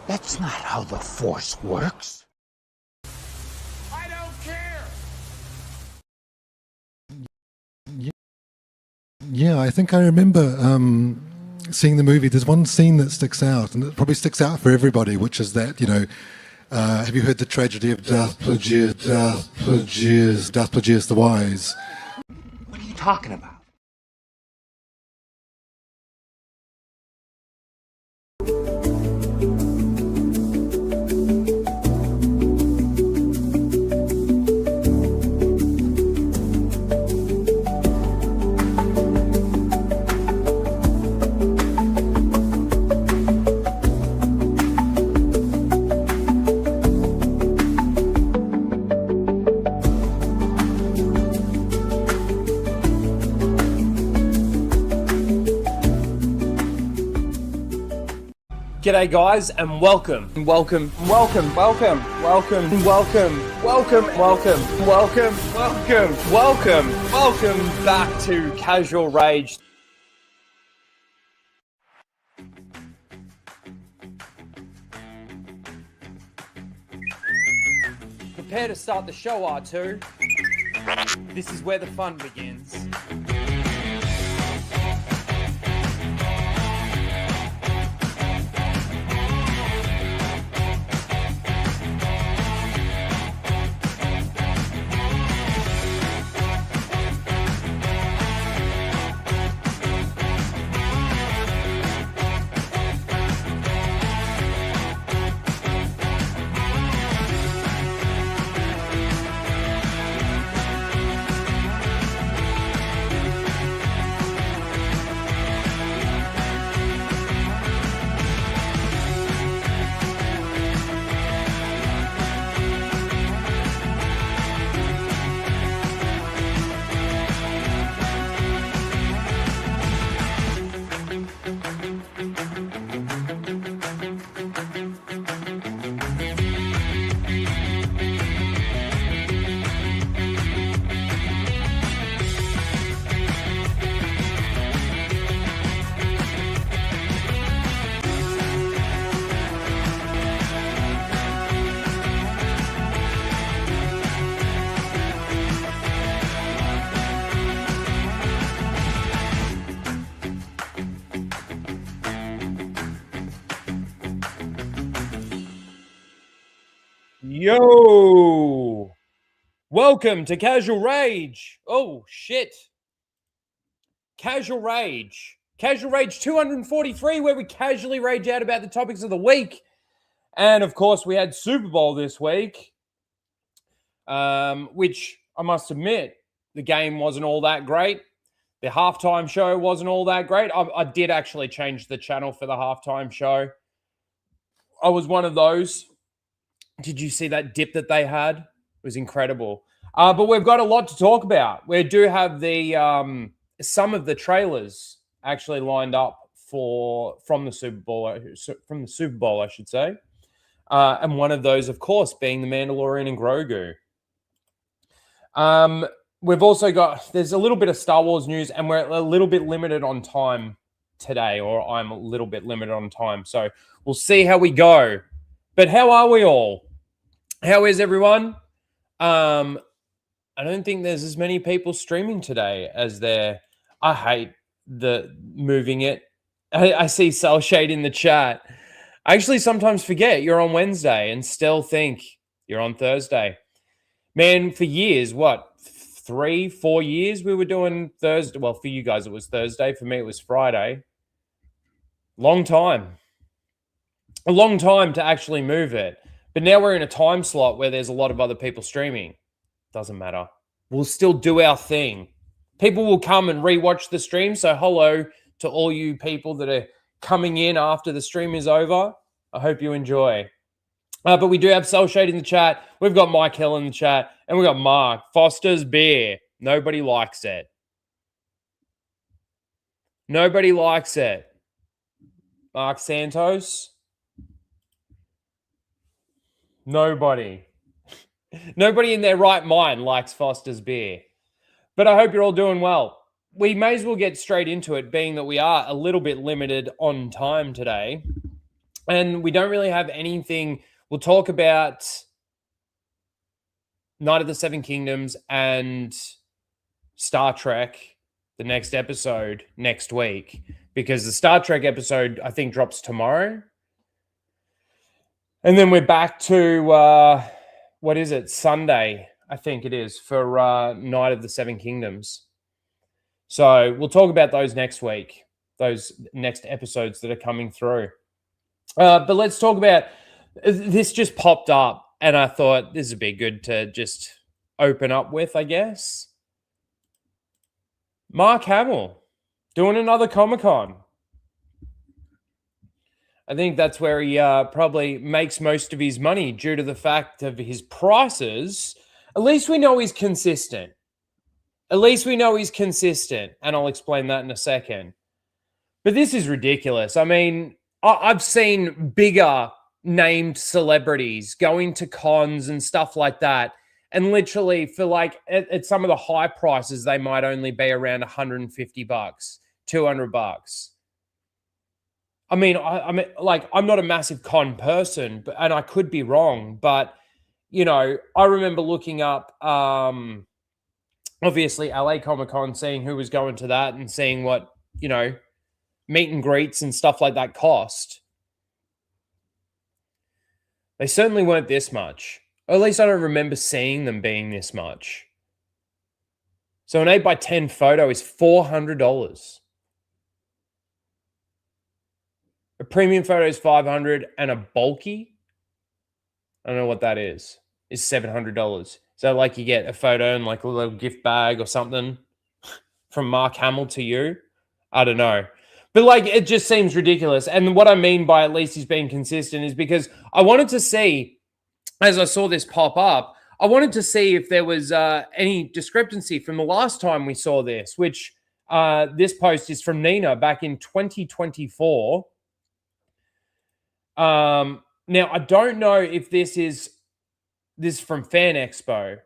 That's not how the Force works. I don't care. Yeah, I think I remember seeing the movie. There's one scene that sticks out, and it probably sticks out for everybody, which is that, have you heard the tragedy of Darth Plagueis the Wise? What are you talking about? G'day guys and welcome back to Casual Rage. Prepare to start the show, R2. This is where the fun begins. Yo! Welcome to Casual Rage. Oh, shit. Casual Rage. Casual Rage 243, where we casually rage out about the topics of the week. And, of course, we had Super Bowl this week, which I must admit, the game wasn't all that great. The halftime show wasn't all that great. I did actually change the channel for the halftime show. I was one of those. Did you see that dip that they had? It was incredible. But we've got a lot to talk about. We do have the some of the trailers actually lined up from the Super Bowl, I should say. And one of those, of course, being the Mandalorian and Grogu. We've also got, there's a little bit of Star Wars news, and we're a little bit limited on time today, or I'm a little bit limited on time. So we'll see how we go. But how are we all? How is everyone? I don't think there's as many people streaming today as there. I hate the moving it. I see Cell Shade in the chat. I actually sometimes forget you're on Wednesday and still think you're on Thursday. Man, for years, 3-4 years we were doing Thursday. Well, for you guys it was Thursday. For me it was Friday. Long time. A long time to actually move it. But now we're in a time slot where there's a lot of other people streaming. Doesn't matter. We'll still do our thing. People will come and rewatch the stream. So hello to all you people that are coming in after the stream is over. I hope you enjoy. But we do have Cell Shade in the chat. We've got Mike Hill in the chat. And we've got Mark. Foster's beer. Nobody likes it. Nobody likes it. Mark Santos. Nobody. Nobody in their right mind likes Foster's beer. But I hope you're all doing well. We may as well get straight into it, being that we are a little bit limited on time today. And we don't really have anything. We'll talk about Night of the Seven Kingdoms and Star Trek, the next episode next week, because the Star Trek episode, I think, drops tomorrow. And then we're back to, what is it? Sunday, I think it is, for Night of the Seven Kingdoms. So we'll talk about those next week, those next episodes that are coming through. But let's talk about, this just popped up, and I thought this would be good to just open up with, I guess. Mark Hamill doing another Comic-Con. I think that's where he probably makes most of his money due to the fact of his prices. At least we know he's consistent. At least we know he's consistent, and I'll explain that in a second. But this is ridiculous. I mean, I've seen bigger named celebrities going to cons and stuff like that, and literally for like at some of the high prices, they might only be around $150, $200. I mean, I mean, like, I'm not a massive con person, but, and I could be wrong, but you know, I remember looking up, obviously LA Comic Con, seeing who was going to that and seeing what, you know, meet and greets and stuff like that cost. They certainly weren't this much. Or at least I don't remember seeing them being this much. So an 8x10 photo is $400. A premium photo is $500, and a bulky, I don't know what that is $700. So like you get a photo and like a little gift bag or something from Mark Hamill to you. I don't know. But like, it just seems ridiculous. And what I mean by at least he's being consistent is because I wanted to see, as I saw this pop up, I wanted to see if there was any discrepancy from the last time we saw this, which this post is from Nina back in 2024. Now, I don't know if this is from Fan Expo.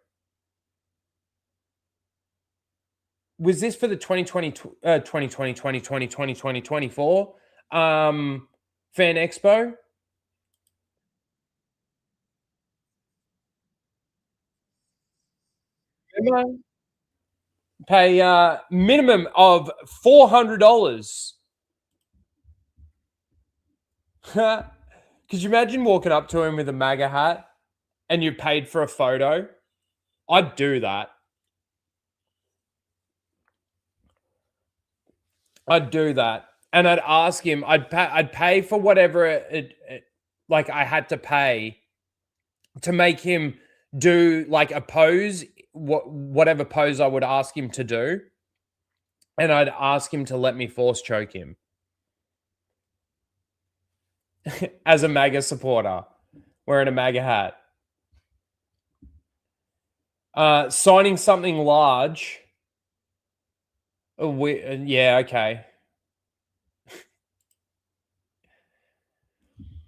Was this for the 2024 Fan Expo? Remember? Pay minimum of $400. Could you imagine walking up to him with a MAGA hat and you paid for a photo? I'd do that. I'd do that. And I'd ask him, I'd pay for whatever it like I had to pay to make him do like a pose, whatever pose I would ask him to do. And I'd ask him to let me force choke him. As a MAGA supporter, wearing a MAGA hat. Signing something large. Yeah, okay.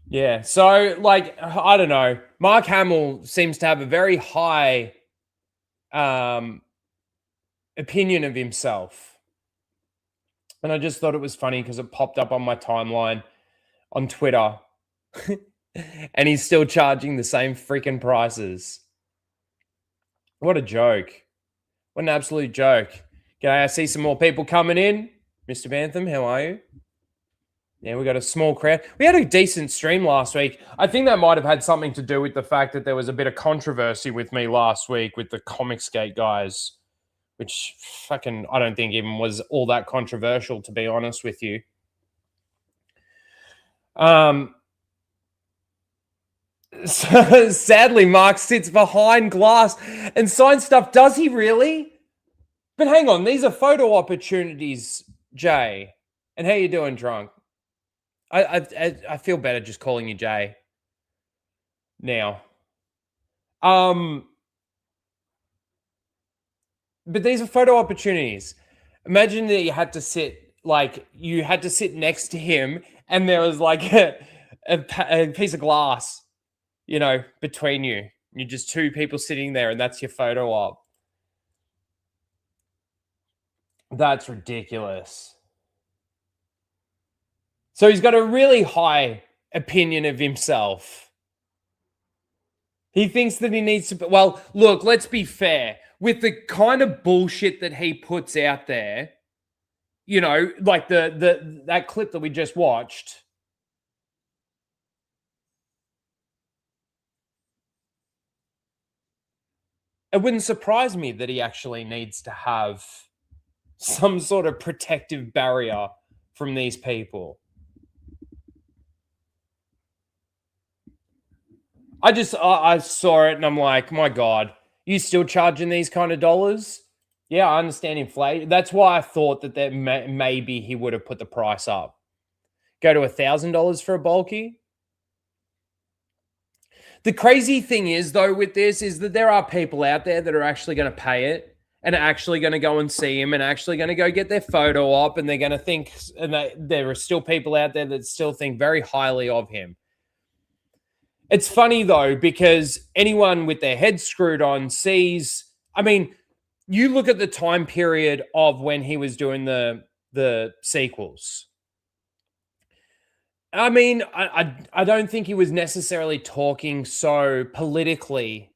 Yeah, so like, I don't know. Mark Hamill seems to have a very high opinion of himself. And I just thought it was funny because it popped up on my timeline on Twitter. And he's still charging the same freaking prices. What a joke. What an absolute joke. Okay, I see some more people coming in. Mr. Bantham, how are you? Yeah, we got a small crowd. We had a decent stream last week. I think that might have had something to do with the fact that there was a bit of controversy with me last week with the Comicsgate guys, which fucking, I don't think even was all that controversial, to be honest with you. So, sadly, Mark sits behind glass and signs stuff. Does he really? But hang on, these are photo opportunities, Jay. And how you doing, drunk? I feel better just calling you Jay now. But these are photo opportunities. Imagine that you had to sit next to him, and there was like a piece of glass, you know, between you. You're just two people sitting there, and that's your photo op. That's ridiculous. So he's got a really high opinion of himself. He thinks that he needs to... Well, look, let's be fair. With the kind of bullshit that he puts out there, you know, like that clip that we just watched... It wouldn't surprise me that he actually needs to have some sort of protective barrier from these people. I saw it and I'm like, my God, you still charging these kind of dollars? Yeah, I understand inflation. That's why I thought that maybe he would have put the price up. Go to $1,000 for a bulky? The crazy thing is, though, with this is that there are people out there that are actually going to pay it and are actually going to go and see him and actually going to go get their photo op, and they're going to think, and there are still people out there that still think very highly of him. It's funny, though, because anyone with their head screwed on sees, I mean, you look at the time period of when he was doing the sequels. I mean, I don't think he was necessarily talking so politically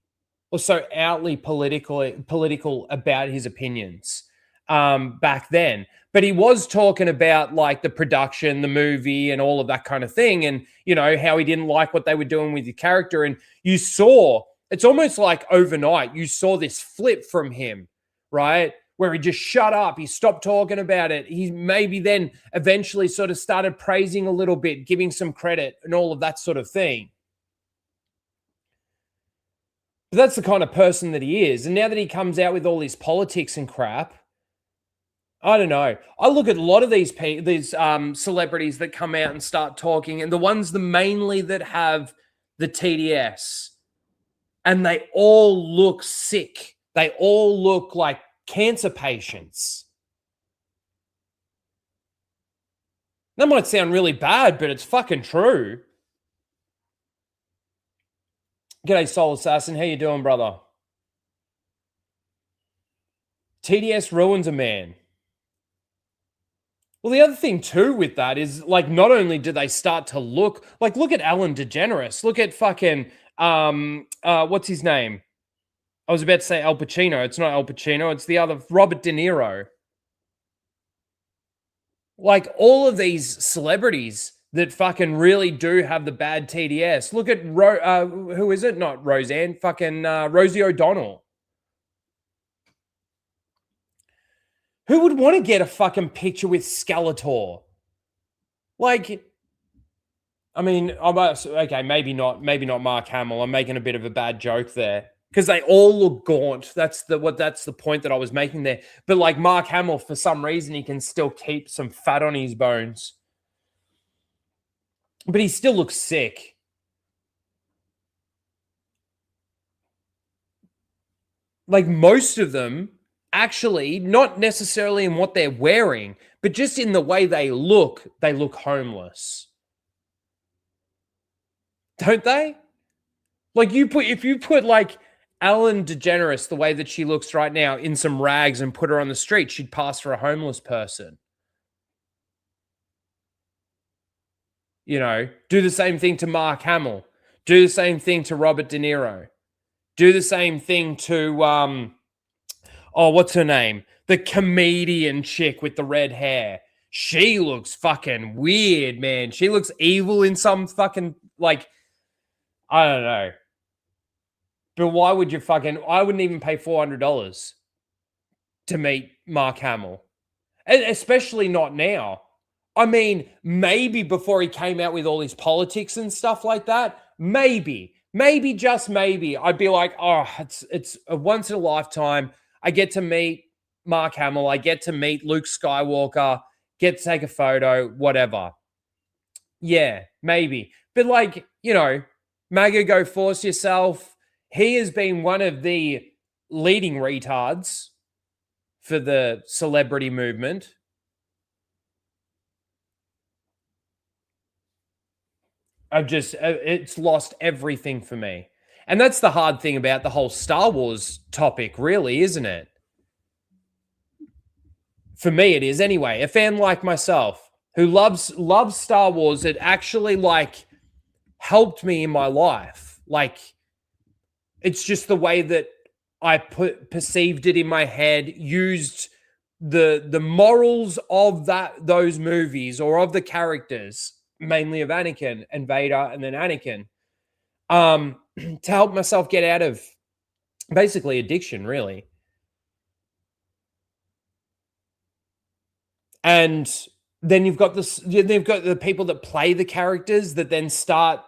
or so outly political about his opinions back then. But he was talking about like the production, the movie, and all of that kind of thing. And, you know, how he didn't like what they were doing with the character. And you saw, it's almost like overnight, you saw this flip from him, right? Where he just shut up. He stopped talking about it. He maybe then eventually sort of started praising a little bit, giving some credit and all of that sort of thing. But that's the kind of person that he is. And now that he comes out with all his politics and crap, I don't know. I look at a lot of these celebrities that come out and start talking, and the ones mainly that have the TDS, and they all look sick. They all look like cancer patients. That might sound really bad, but it's fucking true. G'day, Soul Assassin. How you doing, brother? TDS ruins a man. Well, the other thing, too, with that is, like, not only do they start to look... Like, look at Ellen DeGeneres. Look at fucking... what's his name? I was about to say Al Pacino. It's not Al Pacino. It's the other, Robert De Niro. Like, all of these celebrities that fucking really do have the bad TDS. Look at, who is it? Not Roseanne. Fucking Rosie O'Donnell. Who would want to get a fucking picture with Skeletor? Like, I mean, okay, maybe not Mark Hamill. I'm making a bit of a bad joke there. Because they all look gaunt. That's the point that I was making there. But like Mark Hamill, for some reason, he can still keep some fat on his bones. But he still looks sick. Like most of them, actually, not necessarily in what they're wearing, but just in the way they look homeless. Don't they? Like if you put like Ellen DeGeneres, the way that she looks right now, in some rags and put her on the street, she'd pass for a homeless person. You know, do the same thing to Mark Hamill. Do the same thing to Robert De Niro. Do the same thing to, what's her name? The comedian chick with the red hair. She looks fucking weird, man. She looks evil in some fucking, like, I don't know. But why would you I wouldn't even pay $400 to meet Mark Hamill. And especially not now. I mean, maybe before he came out with all his politics and stuff like that, maybe just maybe, I'd be like, oh, it's a once in a lifetime. I get to meet Mark Hamill. I get to meet Luke Skywalker, get to take a photo, whatever. Yeah, maybe. But like, you know, MAGA, go force yourself. He has been one of the leading retards for the celebrity movement. It's lost everything for me. And that's the hard thing about the whole Star Wars topic, really, isn't it? For me, it is anyway. A fan like myself who loves Star Wars, it actually, like, helped me in my life. Like, it's just the way that I perceived it in my head, used the morals of those movies or of the characters, mainly of Anakin and Vader and then Anakin, to help myself get out of basically addiction, really. And then they've got the people that play the characters that then start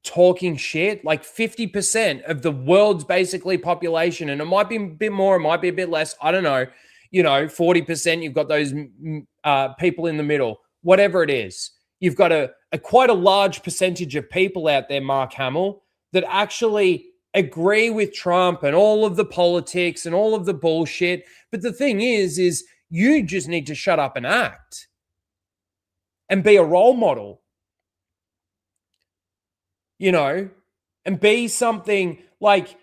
talking shit. Like 50% of the world's basically population, and it might be a bit more, it might be a bit less, I don't know, 40%, you've got those people in the middle, whatever it is. You've got a quite a large percentage of people out there, Mark Hamill, that actually agree with Trump and all of the politics and all of the bullshit. But the thing is you just need to shut up and act and be a role model, and be something like,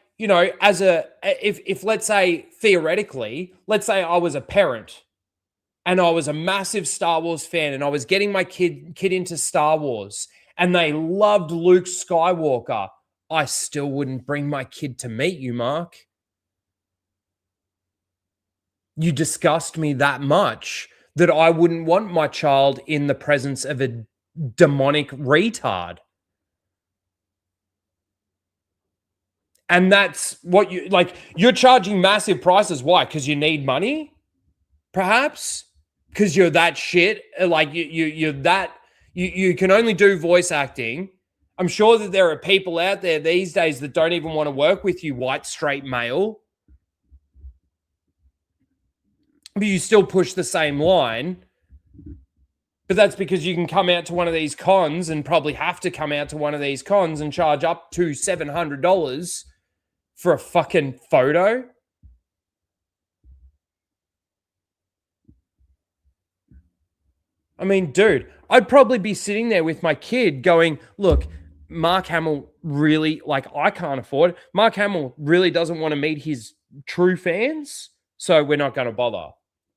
as if let's say theoretically, let's say I was a parent and I was a massive Star Wars fan and I was getting my kid into Star Wars and they loved Luke Skywalker, I still wouldn't bring my kid to meet you, Mark. You disgust me that much that I wouldn't want my child in the presence of a demonic retard. And that's what you're charging massive prices. Why? Because you need money? Perhaps? Because you're that shit. Like you're that, you can only do voice acting. I'm sure that there are people out there these days that don't even want to work with you, white, straight male. But you still push the same line. But that's because you can come out to one of these cons and probably have to come out to one of these cons and charge up to $700 for a fucking photo. I mean, dude, I'd probably be sitting there with my kid going, look, Mark Hamill really, I can't afford it. Mark Hamill really doesn't want to meet his true fans, so we're not going to bother.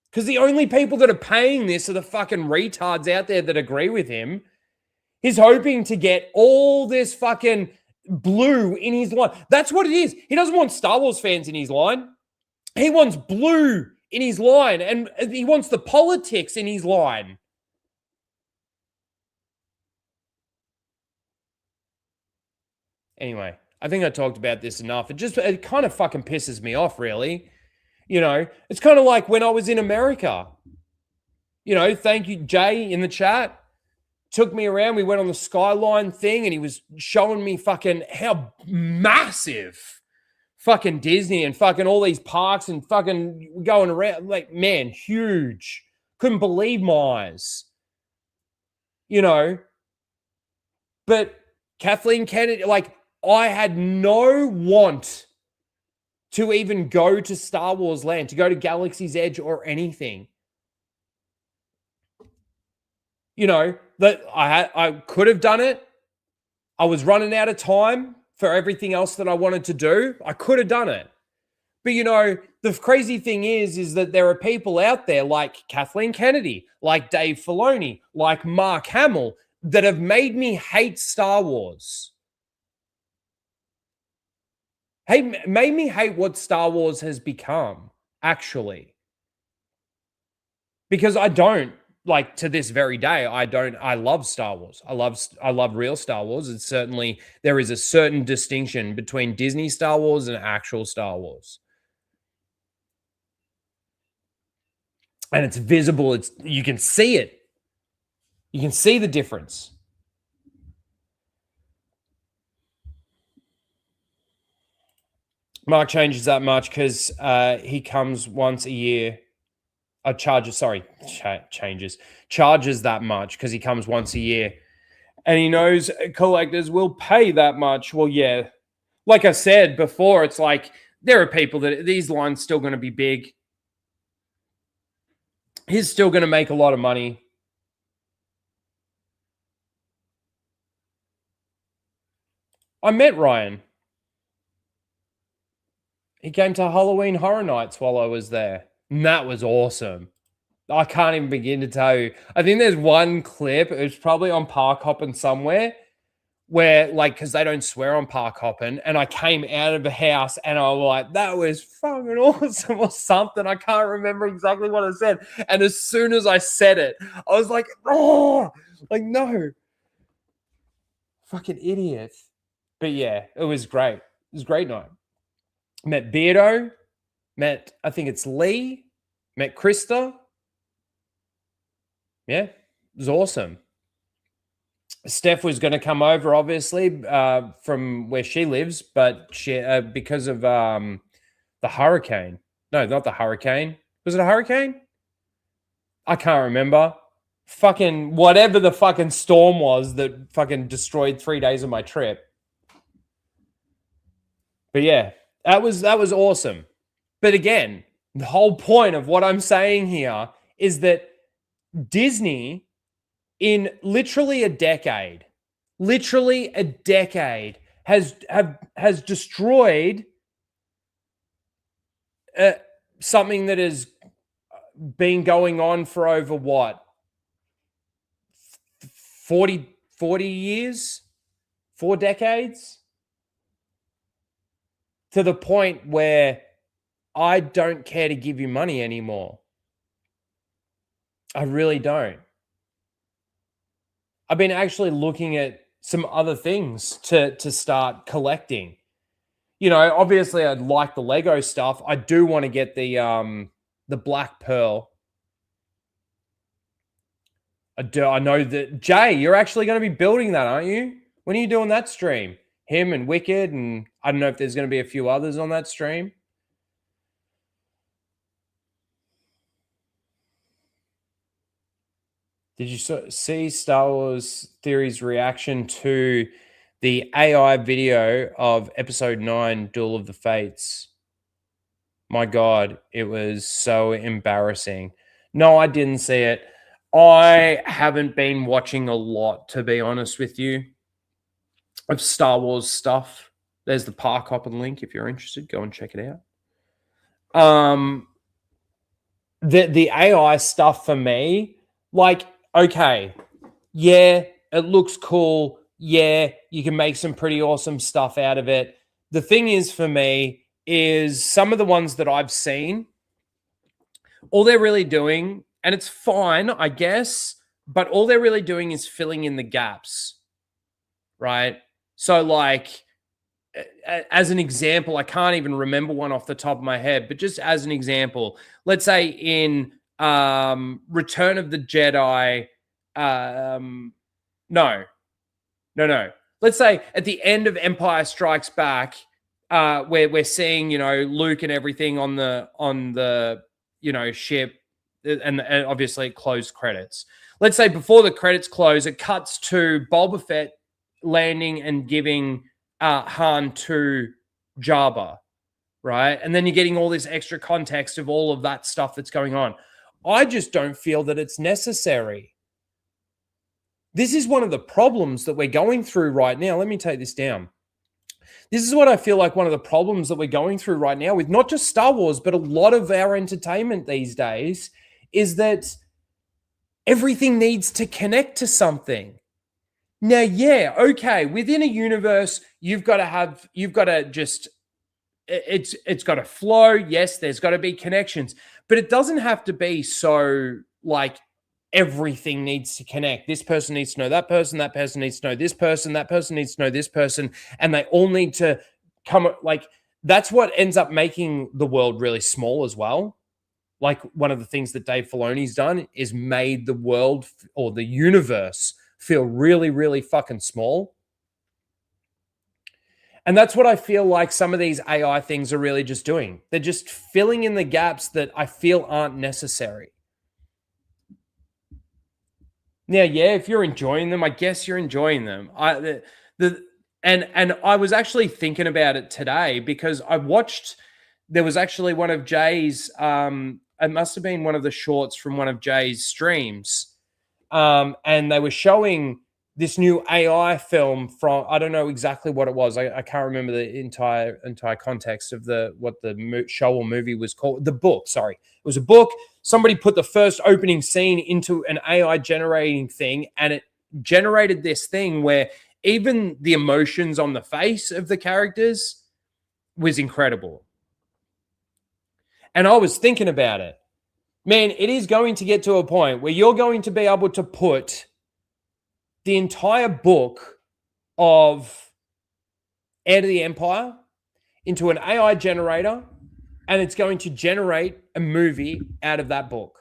Because the only people that are paying this are the fucking retards out there that agree with him. He's hoping to get all this fucking blue in his line. That's what it is. He doesn't want Star Wars fans in his line. He wants blue in his line, and he wants the politics in his line. Anyway, I think I talked about this enough. It kind of fucking pisses me off, really. It's kind of like when I was in America. Thank you, Jay, in the chat. Took me around. We went on the Skyline thing, and he was showing me fucking how massive fucking Disney and fucking all these parks and fucking going around. Like, man, huge. Couldn't believe my eyes. But Kathleen Kennedy, I had no want to even go to Star Wars Land, to go to Galaxy's Edge or anything. That I could have done it. I was running out of time for everything else that I wanted to do. I could have done it. But, the crazy thing is that there are people out there like Kathleen Kennedy, like Dave Filoni, like Mark Hamill, that have made me hate Star Wars. Made me hate what Star Wars has become, actually. Because I don't, to this very day, I love Star Wars. I love real Star Wars. It's certainly, there is a certain distinction between Disney Star Wars and actual Star Wars. And it's visible. You can see it. You can see the difference. Mark changes that much because he comes once a year. Charges that much because he comes once a year. And he knows collectors will pay that much. Well, yeah. Like I said before, it's like there are people that these lines still going to be big. He's still going to make a lot of money. I met Ryan. He came to Halloween Horror Nights while I was there. And that was awesome. I can't even begin to tell you. I think there's one clip. It was probably on Park Hopping somewhere where like, because they don't swear on park hopping, and I came out of the house and I was like, that was fucking awesome or something. I can't remember exactly what I said. And as soon as I said it, I was like, oh, like, no. Fucking idiot. But yeah, it was great. It was a great night. Met Beardo. Met, I think it's Lee. Met Krista. Yeah, it was awesome. Steph was going to come over, obviously, from where she lives, but she because of the hurricane. No, not the hurricane. Was it a hurricane? I can't remember. Fucking whatever the fucking storm was that fucking destroyed 3 days of my trip. But yeah, that was awesome. But again, the whole point of what I'm saying here is that Disney, in literally a decade, has destroyed something that has been going on for over what? 40 years? 4 decades? To the point where I don't care to give you money anymore. I really don't. I've been actually looking at some other things to start collecting. You know, obviously I'd like the Lego stuff. I do want to get the Black Pearl. I know that, Jay, you're actually going to be building that, aren't you? When are you doing that stream? Him and Wicked, and I don't know if there's going to be a few others on that stream. Did you see Star Wars Theory's reaction to the AI video of Episode 9, Duel of the Fates? My God, it was so embarrassing. No, I didn't see it. I haven't been watching a lot, to be honest with you, of Star Wars stuff. There's the Park Hopping link if you're interested. Go and check it out. The AI stuff for me, like, okay, yeah, it looks cool. Yeah, you can make some pretty awesome stuff out of it. The thing is, for me, is some of the ones that I've seen, all they're really doing, and it's fine, I guess, but all they're really doing is filling in the gaps, right? So, like, as an example, I can't even remember one off the top of my head, but just as an example, let's say in Return of the Jedi, no. Let's say at the end of Empire Strikes Back, where we're seeing, you know, Luke and everything on the you know, ship, and obviously closed credits. Let's say before the credits close, it cuts to Boba Fett landing and giving Han to Jabba, right? And then you're getting all this extra context of all of that stuff that's going on. I just don't feel that it's necessary. This is one of the problems that we're going through right now. Let me take this down. This is what I feel like one of the problems that we're going through right now with not just Star Wars, but a lot of our entertainment these days, is that everything needs to connect to something. Now, yeah, okay, within a universe, you've got to just, it's got to flow. Yes, there's got to be connections, but it doesn't have to be so like everything needs to connect. This person needs to know that person needs to know this person, that person needs to know this person, and they all need to come, like, that's what ends up making the world really small as well. Like, one of the things that Dave Filoni's done is made the world or the universe feel really, really fucking small. And that's what I feel like some of these AI things are really just doing. They're just filling in the gaps that I feel aren't necessary. Now, yeah, if you're enjoying them, I guess you're enjoying them. And I was actually thinking about it today because I watched, there was actually one of Jay's, it must have been one of the shorts from one of Jay's streams. And they were showing this new AI film from, I don't know exactly what it was. I can't remember the entire context of what the show or movie was called. The book, sorry. It was a book. Somebody put the first opening scene into an AI generating thing, and it generated this thing where even the emotions on the face of the characters was incredible. And I was thinking about it. Man, it is going to get to a point where you're going to be able to put the entire book of Heir to the Empire into an AI generator, and it's going to generate a movie out of that book.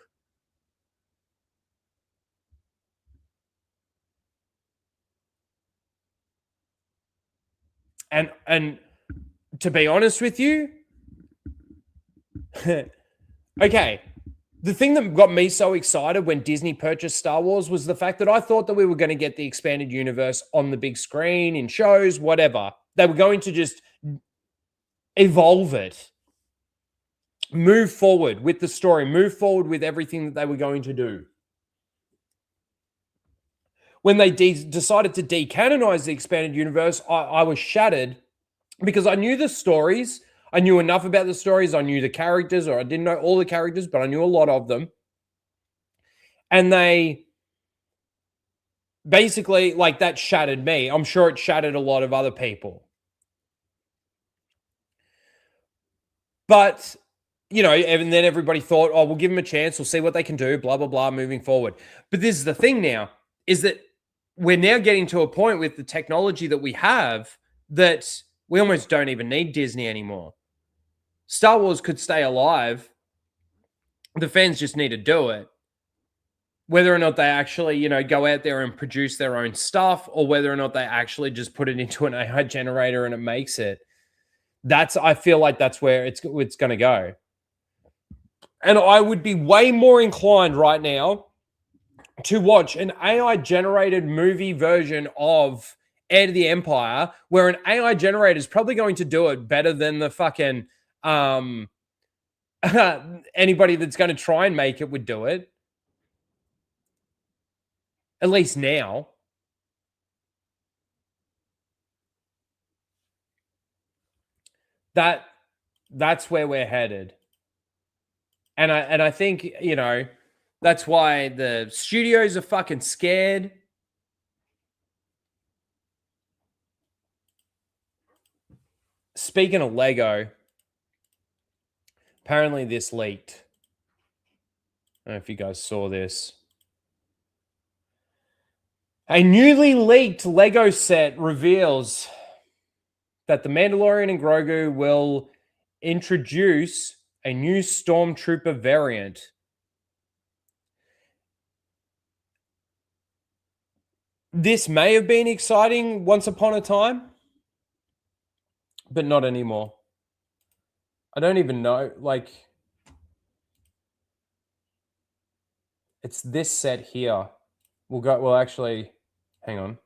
And to be honest with you, okay, the thing that got me so excited when Disney purchased Star Wars was the fact that I thought that we were going to get the expanded universe on the big screen, in shows, whatever. They were going to just evolve it, move forward with the story, move forward with everything that they were going to do. When they decided to decanonize the expanded universe, I was shattered because I knew the stories. I knew enough about the stories. I knew the characters, or I didn't know all the characters, but I knew a lot of them. And they basically, like, that shattered me. I'm sure it shattered a lot of other people. But, you know, and then everybody thought, oh, we'll give them a chance. We'll see what they can do, blah, blah, blah, moving forward. But this is the thing now, is that we're now getting to a point with the technology that we have that we almost don't even need Disney anymore. Star Wars could stay alive. The fans just need to do it. Whether or not they actually, you know, go out there and produce their own stuff, or whether or not they actually just put it into an AI generator and it makes it. I feel like that's where it's going to go. And I would be way more inclined right now to watch an AI-generated movie version of Heir to the Empire, where an AI generator is probably going to do it better than the fucking anybody that's going to try and make it would do it. At least now. That's where we're headed. And I think, you know, that's why the studios are fucking scared. Speaking of Lego, apparently this leaked. I don't know if you guys saw this. A newly leaked Lego set reveals that the Mandalorian and Grogu will introduce a new Stormtrooper variant. This may have been exciting once upon a time, but not anymore. I don't even know, like, it's this set here. We'll actually, hang on.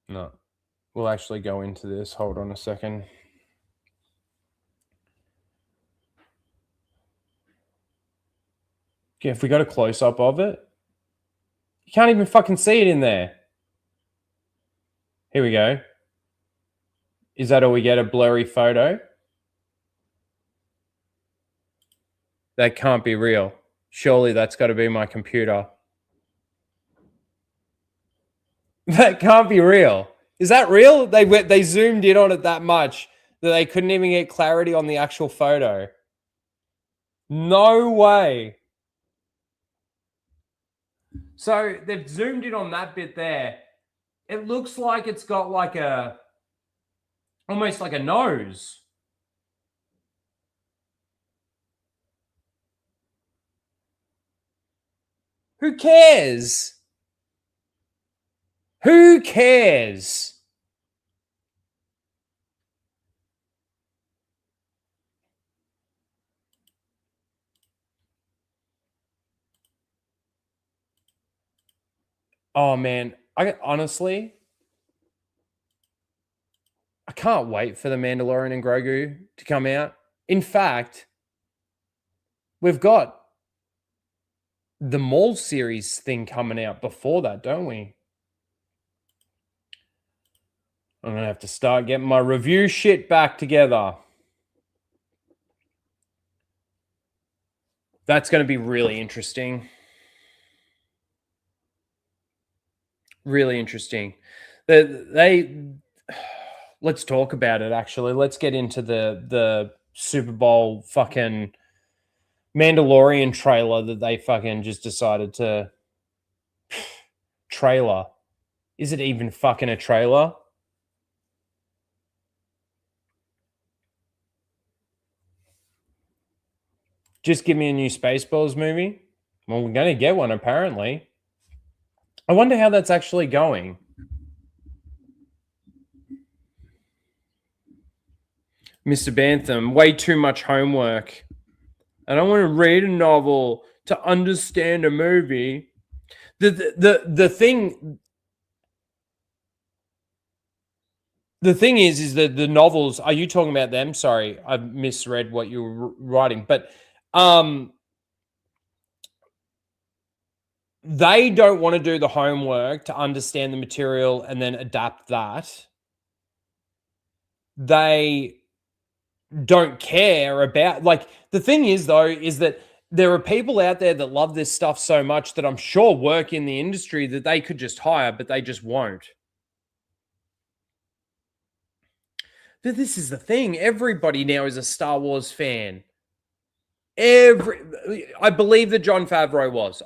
No, we'll actually go into this. Hold on a second. Okay, if we got a close-up of it, you can't even fucking see it in there. Here we go. Is that all we get, a blurry photo? That can't be real. Surely that's got to be my computer. That can't be real. Is that real? They zoomed in on it that much that they couldn't even get clarity on the actual photo. No way. So they've zoomed in on that bit there. It looks like it's got like almost like a nose. Who cares? Who cares? Oh man, I can't wait for the Mandalorian and Grogu to come out. In fact, we've got the Maul series thing coming out before that, don't we? I'm going to have to start getting my review shit back together. That's going to be really interesting. Really interesting. They let's talk about it. Actually, let's get into the Super Bowl fucking Mandalorian trailer that they fucking just decided to trailer. Is it even fucking a trailer? Just give me a new Spaceballs movie. Well, we're going to get one apparently. I wonder how that's actually going. Mr. Bantham, way too much homework. I don't want to read a novel to understand a movie. The thing is that the novels, are you talking about them? Sorry, I misread what you were writing, but they don't want to do the homework to understand the material and then adapt that. They don't care about, like, the thing is though, is that there are people out there that love this stuff so much that I'm sure work in the industry that they could just hire, but they just won't. But this is the thing. Everybody now is a Star Wars fan. I believe that Jon Favreau was.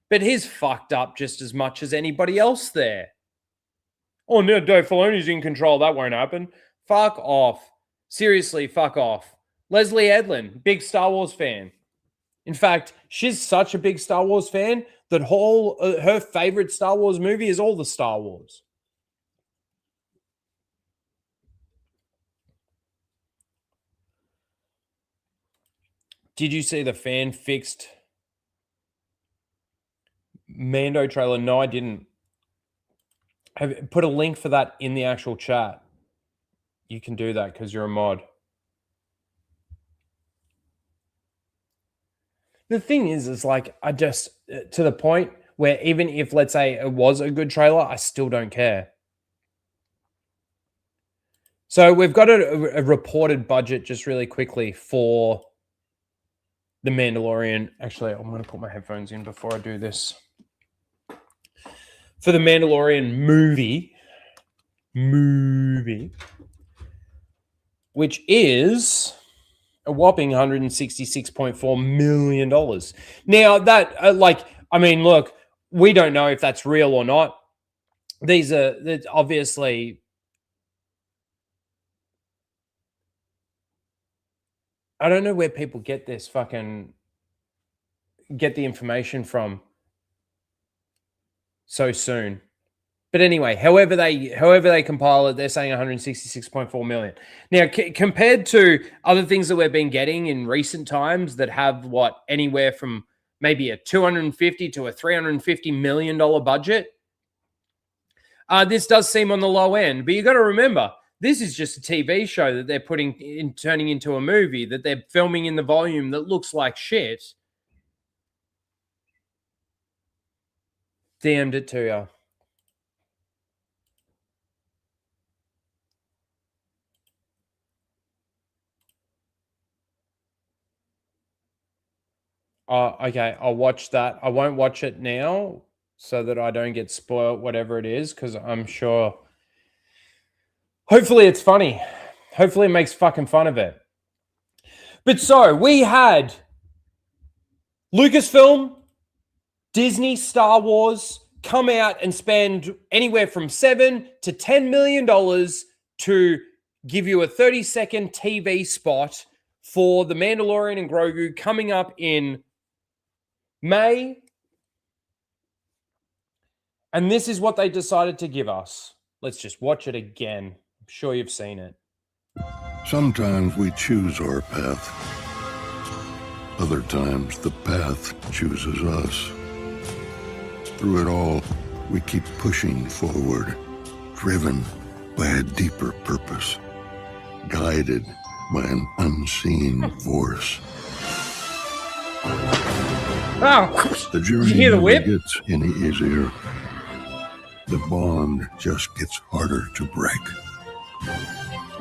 But he's fucked up just as much as anybody else there. Oh, no, Dave Filoni's in control. That won't happen. Fuck off. Seriously, fuck off. Leslie Edlin, big Star Wars fan. In fact, she's such a big Star Wars fan that her favorite Star Wars movie is all the Star Wars. Did you see the fan-fixed Mando trailer? No, I didn't. Have put a link for that in the actual chat. You can do that because you're a mod. The thing is like, I just, to the point where even if, let's say, it was a good trailer, I still don't care. So we've got a reported budget just really quickly for The Mandalorian. Actually, I'm going to put my headphones in before I do this. For The Mandalorian movie, which is a whopping $166.4 million. Now, that, look, we don't know if that's real or not. These are obviously, I don't know where people get the information from so soon. But anyway, however they compile it, they're saying 166.4 million. Now, compared to other things that we've been getting in recent times that have anywhere from maybe a $250 to a $350 million budget, this does seem on the low end. But you got to remember, this is just a TV show that they're turning into a movie that they're filming in the volume that looks like shit. DM'd it to you. Okay, I'll watch that. I won't watch it now so that I don't get spoiled, whatever it is, because I'm sure. Hopefully it's funny. Hopefully it makes fucking fun of it. But so, we had Lucasfilm, Disney, Star Wars come out and spend anywhere from $7 to $10 million to give you a 30-second TV spot for The Mandalorian and Grogu coming up in May. And this is what they decided to give us. Let's just watch it again. I'm sure you've seen it. Sometimes we choose our path. Other times the path chooses us. Through it all, we keep pushing forward, driven by a deeper purpose, guided by an unseen force. Oh, The journey did you hear the never whip? gets any easier. The bond just gets harder to break.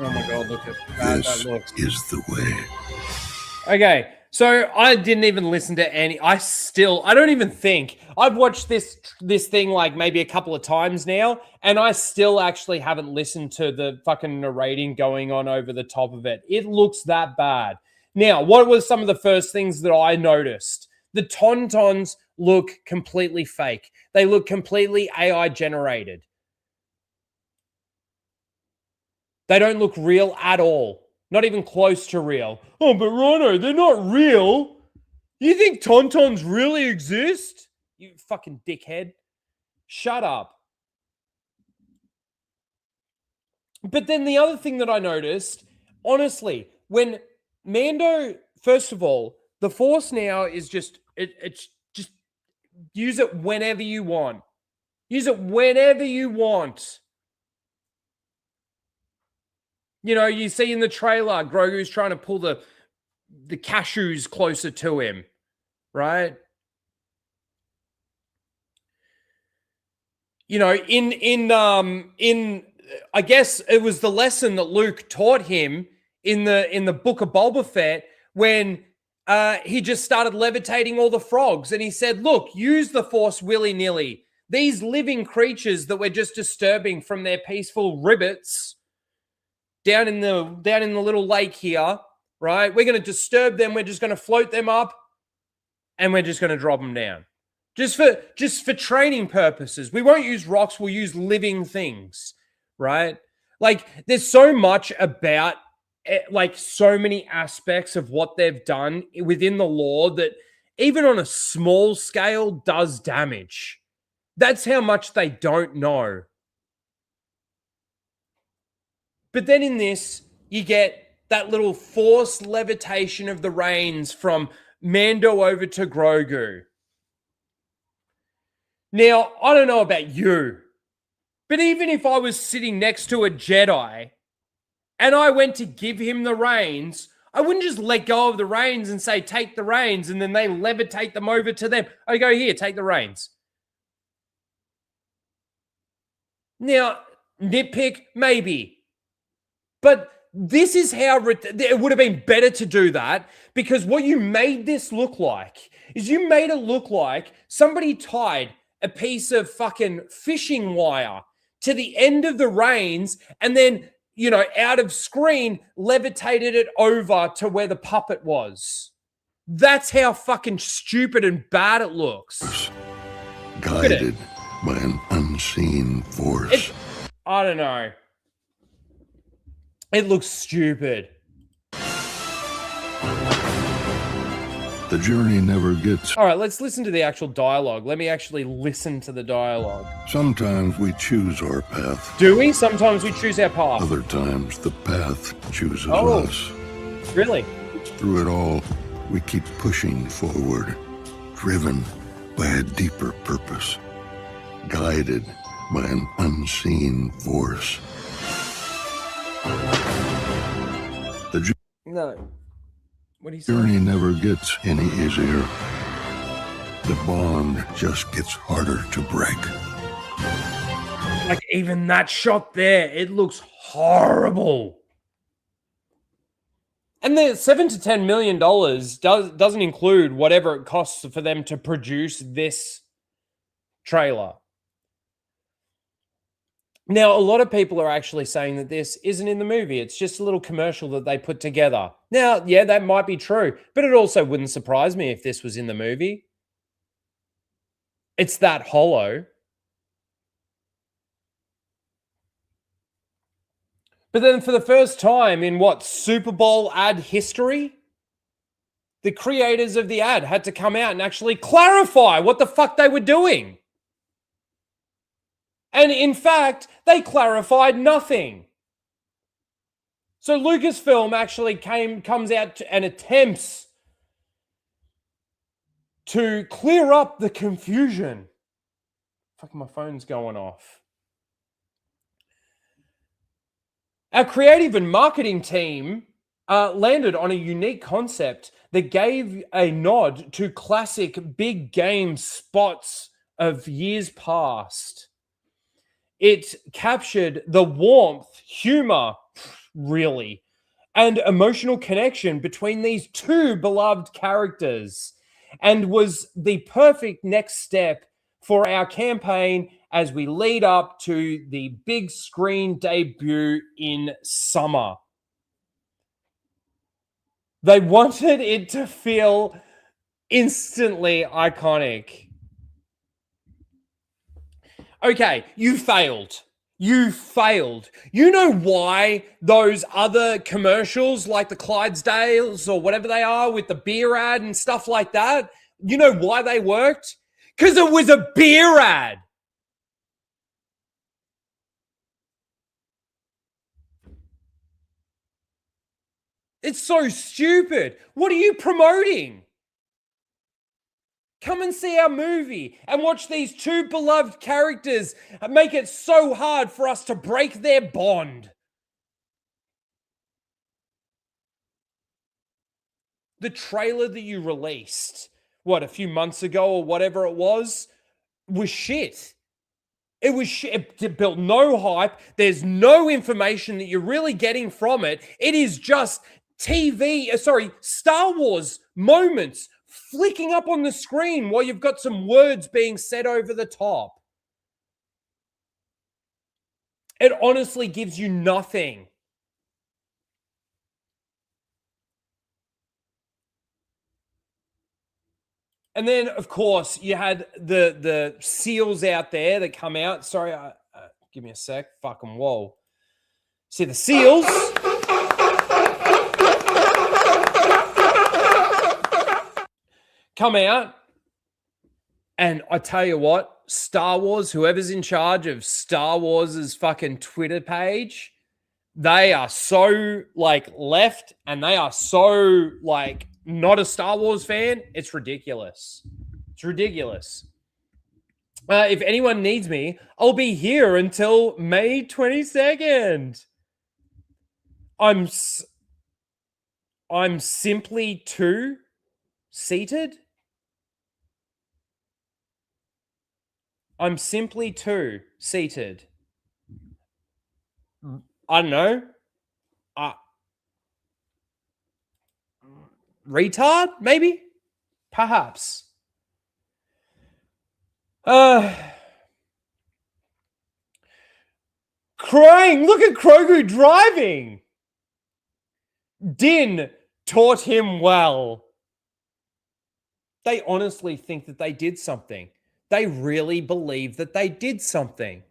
Oh my God, look at that. This That looks... is the way. Okay, So I didn't even listen to any. I don't even think I've watched this thing like maybe a couple of times now, and I still actually haven't listened to the fucking narrating going on over the top of it. It looks that bad. Now, what was some of the first things that I noticed? The Tauntauns look completely fake. They look completely AI generated. They don't look real at all. Not even close to real. Oh, but Rhino, they're not real. You think Tauntauns really exist? You fucking dickhead. Shut up. But then the other thing that I noticed, honestly, when Mando, first of all, the Force now is just, it's just use it whenever you want. Use it whenever you want. You know, you see in the trailer, Grogu's trying to pull the cashews closer to him, right? You know, in I guess it was the lesson that Luke taught him in the Book of Boba Fett when he just started levitating all the frogs, and he said, "Look, use the Force willy-nilly. These living creatures that we're just disturbing from their peaceful ribbits down in the little lake here, right? We're going to disturb them. We're just going to float them up, and we're just going to drop them down, just for training purposes. We won't use rocks. We'll use living things, right? Like there's so much about like so many aspects of what they've done within the lore that even on a small scale does damage. That's how much they don't know. But then in this, you get that little forced levitation of the reins from Mando over to Grogu. Now, I don't know about you, but even if I was sitting next to a Jedi and I went to give him the reins, I wouldn't just let go of the reins and say, take the reins, and then they levitate them over to them. I go, here, take the reins. Now, nitpick, maybe. But this is how it would have been better to do that, because what you made this look like is you made it look like somebody tied a piece of fucking fishing wire to the end of the reins and then, you know, out of screen, levitated it over to where the puppet was. That's how fucking stupid and bad it looks. Guided by an unseen force. I don't know. It looks stupid. The journey never gets. All right, let's listen to the actual dialogue. Let me actually listen to the dialogue. Sometimes we choose our path. Do we? Sometimes we choose our path. Other times the path chooses us. Really? Through it all, we keep pushing forward, driven by a deeper purpose, guided by an unseen force. No. What do you say? Journey never gets any easier. The bond just gets harder to break. Like even that shot there, it looks horrible. And the $7 to $10 million doesn't include whatever it costs for them to produce this trailer. Now, a lot of people are actually saying that this isn't in the movie. It's just a little commercial that they put together. Now, yeah, that might be true, but it also wouldn't surprise me if this was in the movie. It's that hollow. But then for the first time in what, Super Bowl ad history, the creators of the ad had to come out and actually clarify what the fuck they were doing. And in fact, they clarified nothing. So Lucasfilm actually comes out and attempts to clear up the confusion. Fuck, my phone's going off. Our creative and marketing team landed on a unique concept that gave a nod to classic big game spots of years past. It captured the warmth, humor, really, and emotional connection between these two beloved characters, and was the perfect next step for our campaign as we lead up to the big screen debut in summer. They wanted it to feel instantly iconic. Okay, you failed. You failed. You know why those other commercials like the Clydesdales or whatever they are with the beer ad and stuff like that, you know why they worked? Because it was a beer ad. It's so stupid. What are you promoting? Come and see our movie and watch these two beloved characters make it so hard for us to break their bond. The trailer that you released, a few months ago or whatever it was shit. It was shit. It built no hype. There's no information that you're really getting from it. It is just Star Wars moments flicking up on the screen while you've got some words being said over the top. It honestly gives you nothing. And then, of course, you had the seals out there that come out. Sorry, give me a sec. Fucking whoa. See the seals. Come out. And I tell you what, Star Wars, whoever's in charge of Star Wars' fucking Twitter page, they are so left, and they are so not a Star Wars fan. It's ridiculous. It's ridiculous. If anyone needs me, I'll be here until May 22nd. I'm simply too seated. I'm simply too seated. I don't know. Retard, maybe? Perhaps. Crying. Look at Grogu driving. Din taught him well. They honestly think that they did something. They really believe that they did something.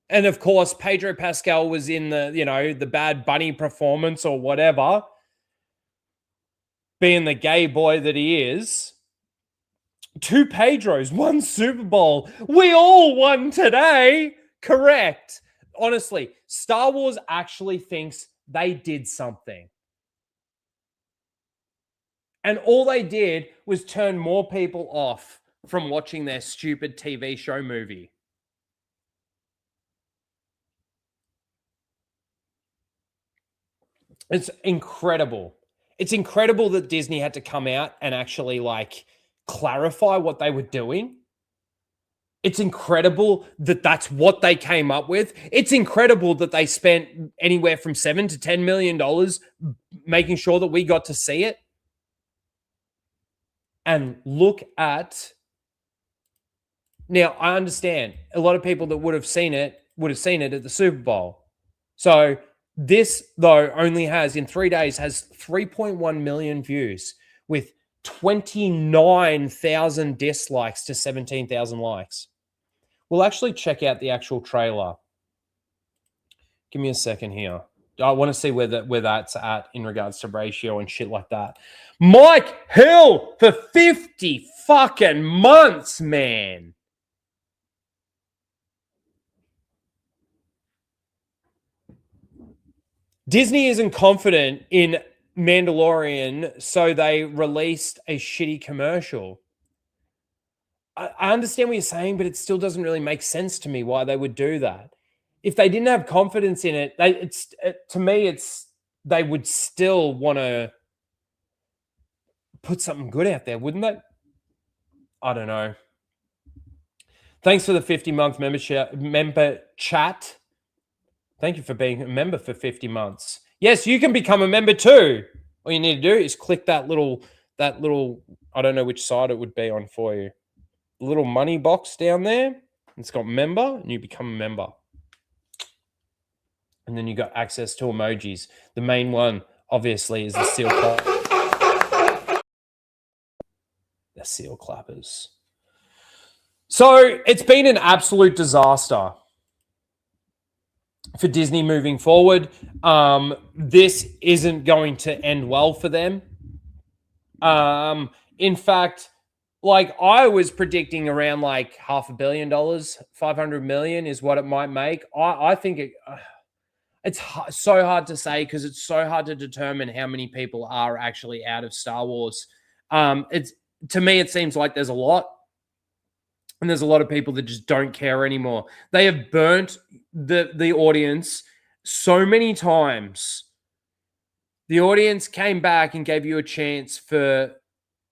And of course, Pedro Pascal was in the Bad Bunny performance or whatever, being the gay boy that he is. 2 Pedros, 1 Super Bowl. We all won today. Correct. Honestly, Star Wars actually thinks they did something. And all they did was turn more people off from watching their stupid TV show movie. It's incredible. It's incredible that Disney had to come out and actually clarify what they were doing. It's incredible that that's what they came up with. It's incredible that they spent anywhere from $7 to $10 million making sure that we got to see it. And look at... Now, I understand a lot of people that would have seen it at the Super Bowl. So this, though, only has, in 3 days, has 3.1 million views with 29,000 dislikes to 17,000 likes. We'll actually check out the actual trailer. Give me a second here. I want to see where that's at in regards to ratio and shit like that. Mike Hill for 50 fucking months, man. Disney isn't confident in Mandalorian, so they released a shitty commercial. I understand what you're saying, but it still doesn't really make sense to me why they would do that. If they didn't have confidence in it, they would still want to put something good out there, wouldn't they? I don't know. Thanks for the 50-month member chat. Thank you for being a member for 50 months. Yes, you can become a member too. All you need to do is click that little, I don't know which side it would be on for you. The little money box down there. It's got member, and you become a member. And then you got access to emojis. The main one, obviously, is the seal clap. The seal clappers. So it's been an absolute disaster for Disney moving forward. This isn't going to end well for them. In fact, like I was predicting around like $500 million, 500 million is what it might make. I think it's so hard to say because it's so hard to determine how many people are actually out of Star Wars. To me, it seems like there's a lot. And there's a lot of people that just don't care anymore. They have burnt the audience so many times. The audience came back and gave you a chance for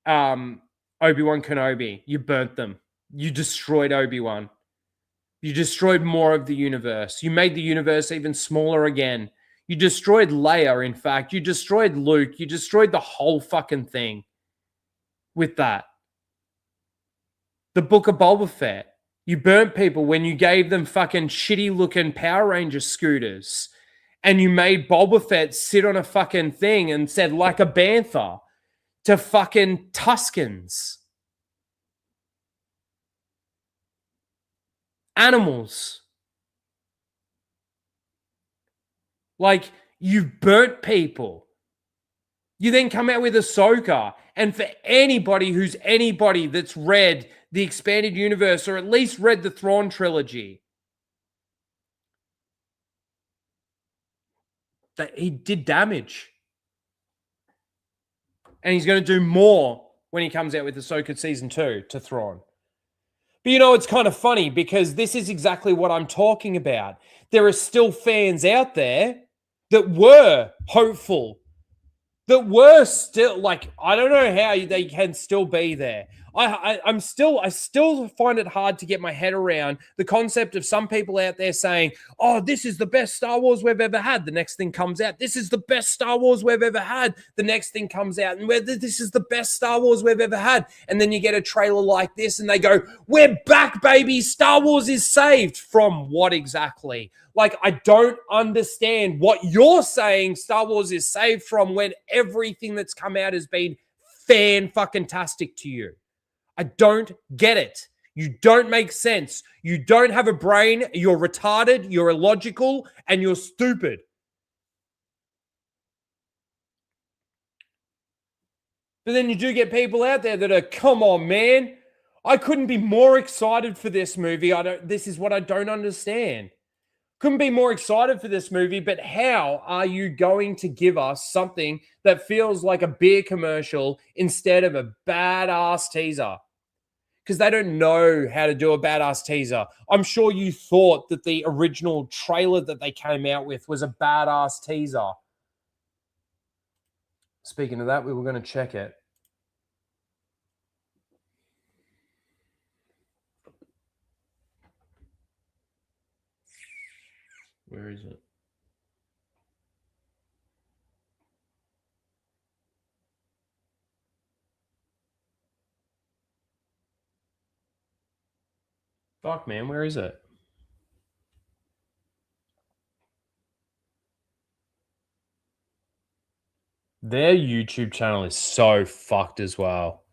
Obi-Wan Kenobi. You burnt them. You destroyed Obi-Wan. You destroyed more of the universe. You made the universe even smaller again. You destroyed Leia, in fact. You destroyed Luke. You destroyed the whole fucking thing with that. The Book of Boba Fett. You burnt people when you gave them fucking shitty-looking Power Ranger scooters. And you made Boba Fett sit on a fucking thing and said, like a bantha, to fucking Tuskens. Animals. Like, you've burnt people. You then come out with Ahsoka. And for anybody that's read the expanded universe or at least read the Thrawn trilogy, that he did damage. And he's going to do more when he comes out with Ahsoka Season 2 to Thrawn. But you know, it's kind of funny because this is exactly what I'm talking about. There are still fans out there that were hopeful, that were still like, I don't know how they can still be there. I still find it hard to get my head around the concept of some people out there saying, oh, this is the best Star Wars we've ever had. The next thing comes out. This is the best Star Wars we've ever had. The next thing comes out. And this is the best Star Wars we've ever had. And then you get a trailer like this and they go, we're back, baby. Star Wars is saved. From what exactly? Like, I don't understand what you're saying Star Wars is saved from when everything that's come out has been fan-fucking-tastic to you. I don't get it. You don't make sense. You don't have a brain. You're retarded. You're illogical. And you're stupid. But then you do get people out there that are, come on, man. I couldn't be more excited for this movie. This is what I don't understand. Couldn't be more excited for this movie, but how are you going to give us something that feels like a beer commercial instead of a badass teaser? Because they don't know how to do a badass teaser. I'm sure you thought that the original trailer that they came out with was a badass teaser. Speaking of that, we were going to check it. Where is it? Fuck, man, where is it? Their YouTube channel is so fucked as well.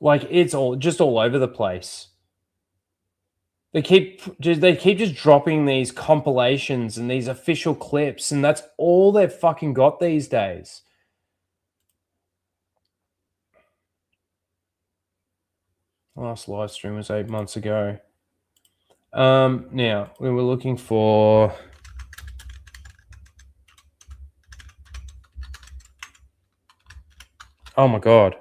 Like, it's just all over the place. They keep just dropping these compilations and these official clips, and that's all they've fucking got these days. Last live stream was 8 months ago. Now, we were looking for... Oh my God.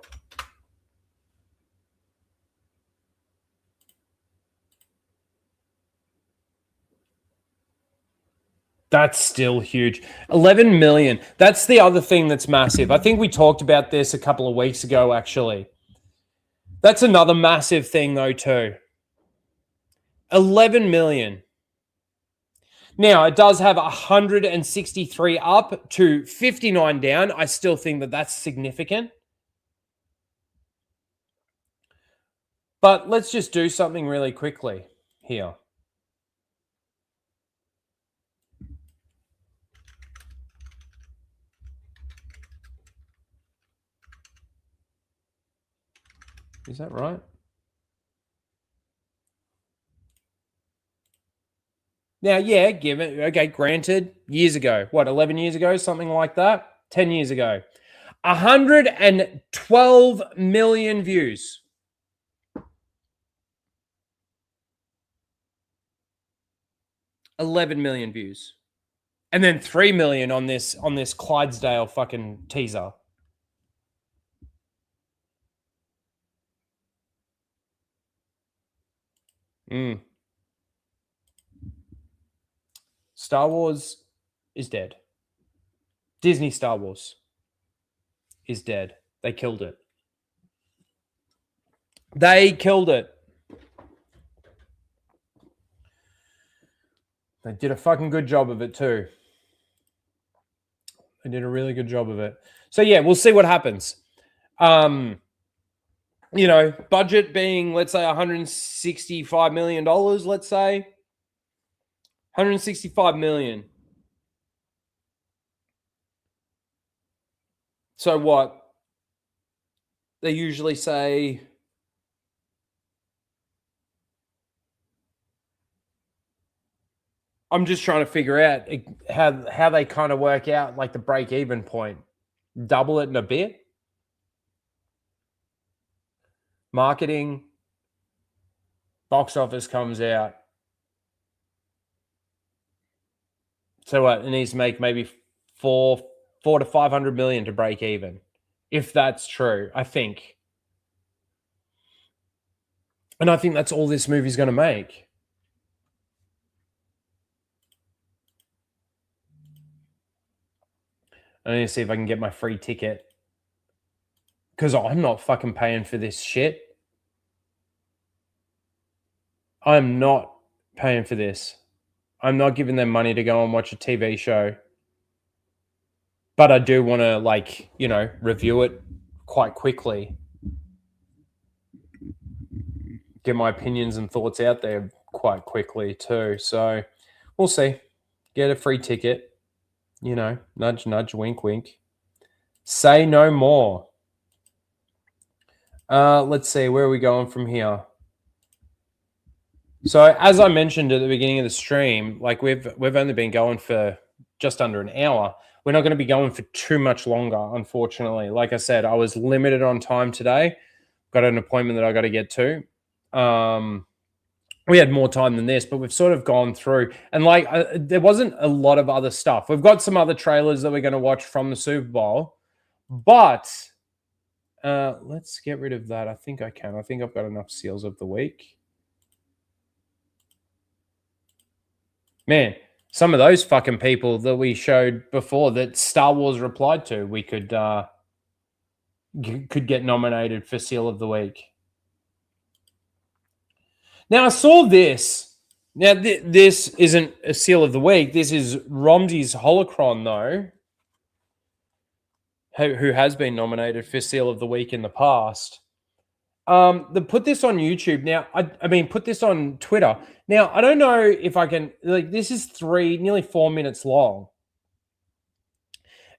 That's still huge. 11 million. That's the other thing that's massive. I think we talked about this a couple of weeks ago, actually. That's another massive thing, though, too. 11 million. Now, it does have 163 up to 59 down. I still think that that's significant. But let's just do something really quickly here. Is that right? Now, yeah, given, okay, granted, years ago, what, 11 years ago, something like that? 10 years ago. 112 million views. $11 million views. And then 3 million on this Clydesdale fucking teaser. Star Wars is dead. Disney Star Wars is dead. They killed it. They killed it. They did a fucking good job of it too. They did a really good job of it. So yeah, we'll see what happens. You know, budget being, let's say, $165 million, let's say. 165 million. So what? They usually say I'm just trying to figure out how they kind of work out like the break-even point. Double it in a bit. Marketing, box office comes out. So what? It needs to make maybe four to 500 million to break even, if that's true. I think, and I think that's all this movie's going to make. I need to see if I can get my free ticket, because I'm not fucking paying for this shit. I'm not paying for this. I'm not giving them money to go and watch a TV show. But I do want to, like, you know, review it quite quickly. Get my opinions and thoughts out there quite quickly too. So we'll see. Get a free ticket. You know, nudge, nudge, wink, wink. Say no more. Let's see. Where are we going from here? So as I mentioned at the beginning of the stream, like we've only been going for just under an hour. We're not going to be going for too much longer, unfortunately. Like I said, I was limited on time today. Got an appointment that I got to get to. We had more time than this, but we've sort of gone through. And like, there wasn't a lot of other stuff. We've got some other trailers that we're going to watch from the Super Bowl. But let's get rid of that. I think I can. I think I've got enough seals of the week. Man, some of those fucking people that we showed before that Star Wars replied to, we could get nominated for Seal of the Week. Now, I saw this. Now, this isn't a Seal of the Week. This is Romsey's Holocron, though, who has been nominated for Seal of the Week in the past. They put this on YouTube. Now, I mean, put this on Twitter. Now, I don't know if I can, like, this is nearly 4 minutes long.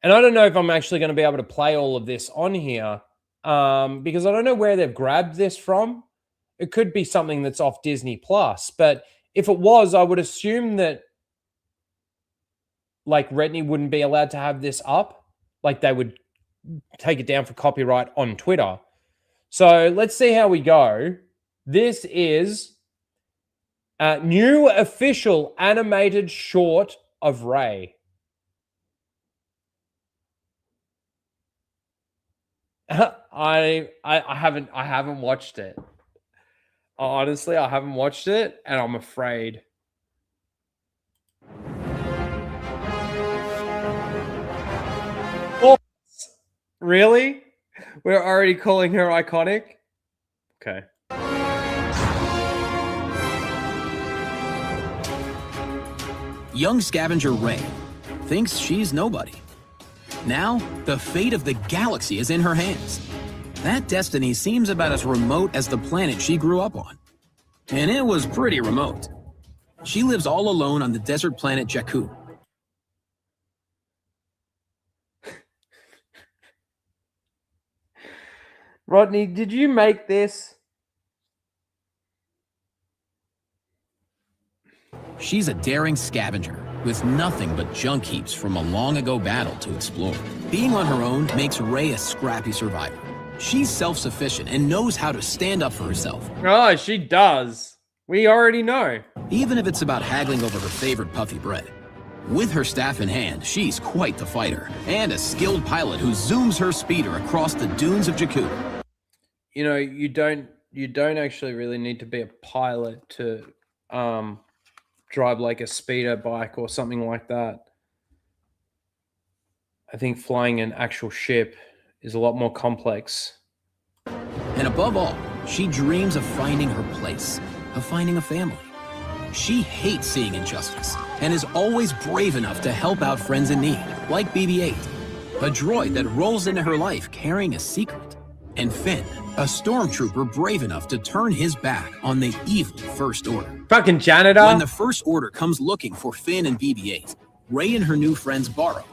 And I don't know if I'm actually going to be able to play all of this on here because I don't know where they've grabbed this from. It could be something that's off Disney Plus, but if it was, I would assume that like Retney wouldn't be allowed to have this up. Like they would take it down for copyright on Twitter. So let's see how we go. This is a new official animated short of Rey. I haven't watched it. Honestly, I haven't watched it, and I'm afraid. Oh, really? We're already calling her iconic? Okay. Young scavenger Rey thinks she's nobody. Now, the fate of the galaxy is in her hands. That destiny seems about as remote as the planet she grew up on. And it was pretty remote. She lives all alone on the desert planet Jakku. Rodney, did you make this? She's a daring scavenger with nothing but junk heaps from a long-ago battle to explore. Being on her own makes Rey a scrappy survivor. She's self-sufficient and knows how to stand up for herself. Oh, she does. We already know. Even if it's about haggling over her favorite puffy bread. With her staff in hand, she's quite the fighter and a skilled pilot who zooms her speeder across the dunes of Jakku. You know, you don't actually really need to be a pilot to drive like a speeder bike or something like that. I think flying an actual ship is a lot more complex. And above all, she dreams of finding her place, of finding a family. She hates seeing injustice and is always brave enough to help out friends in need, like BB-8, a droid that rolls into her life carrying a secret. And Finn, a stormtrooper brave enough to turn his back on the evil First Order. Fucking janitor. When the First Order comes looking for Finn and BB-8, Rey and her new friends borrow,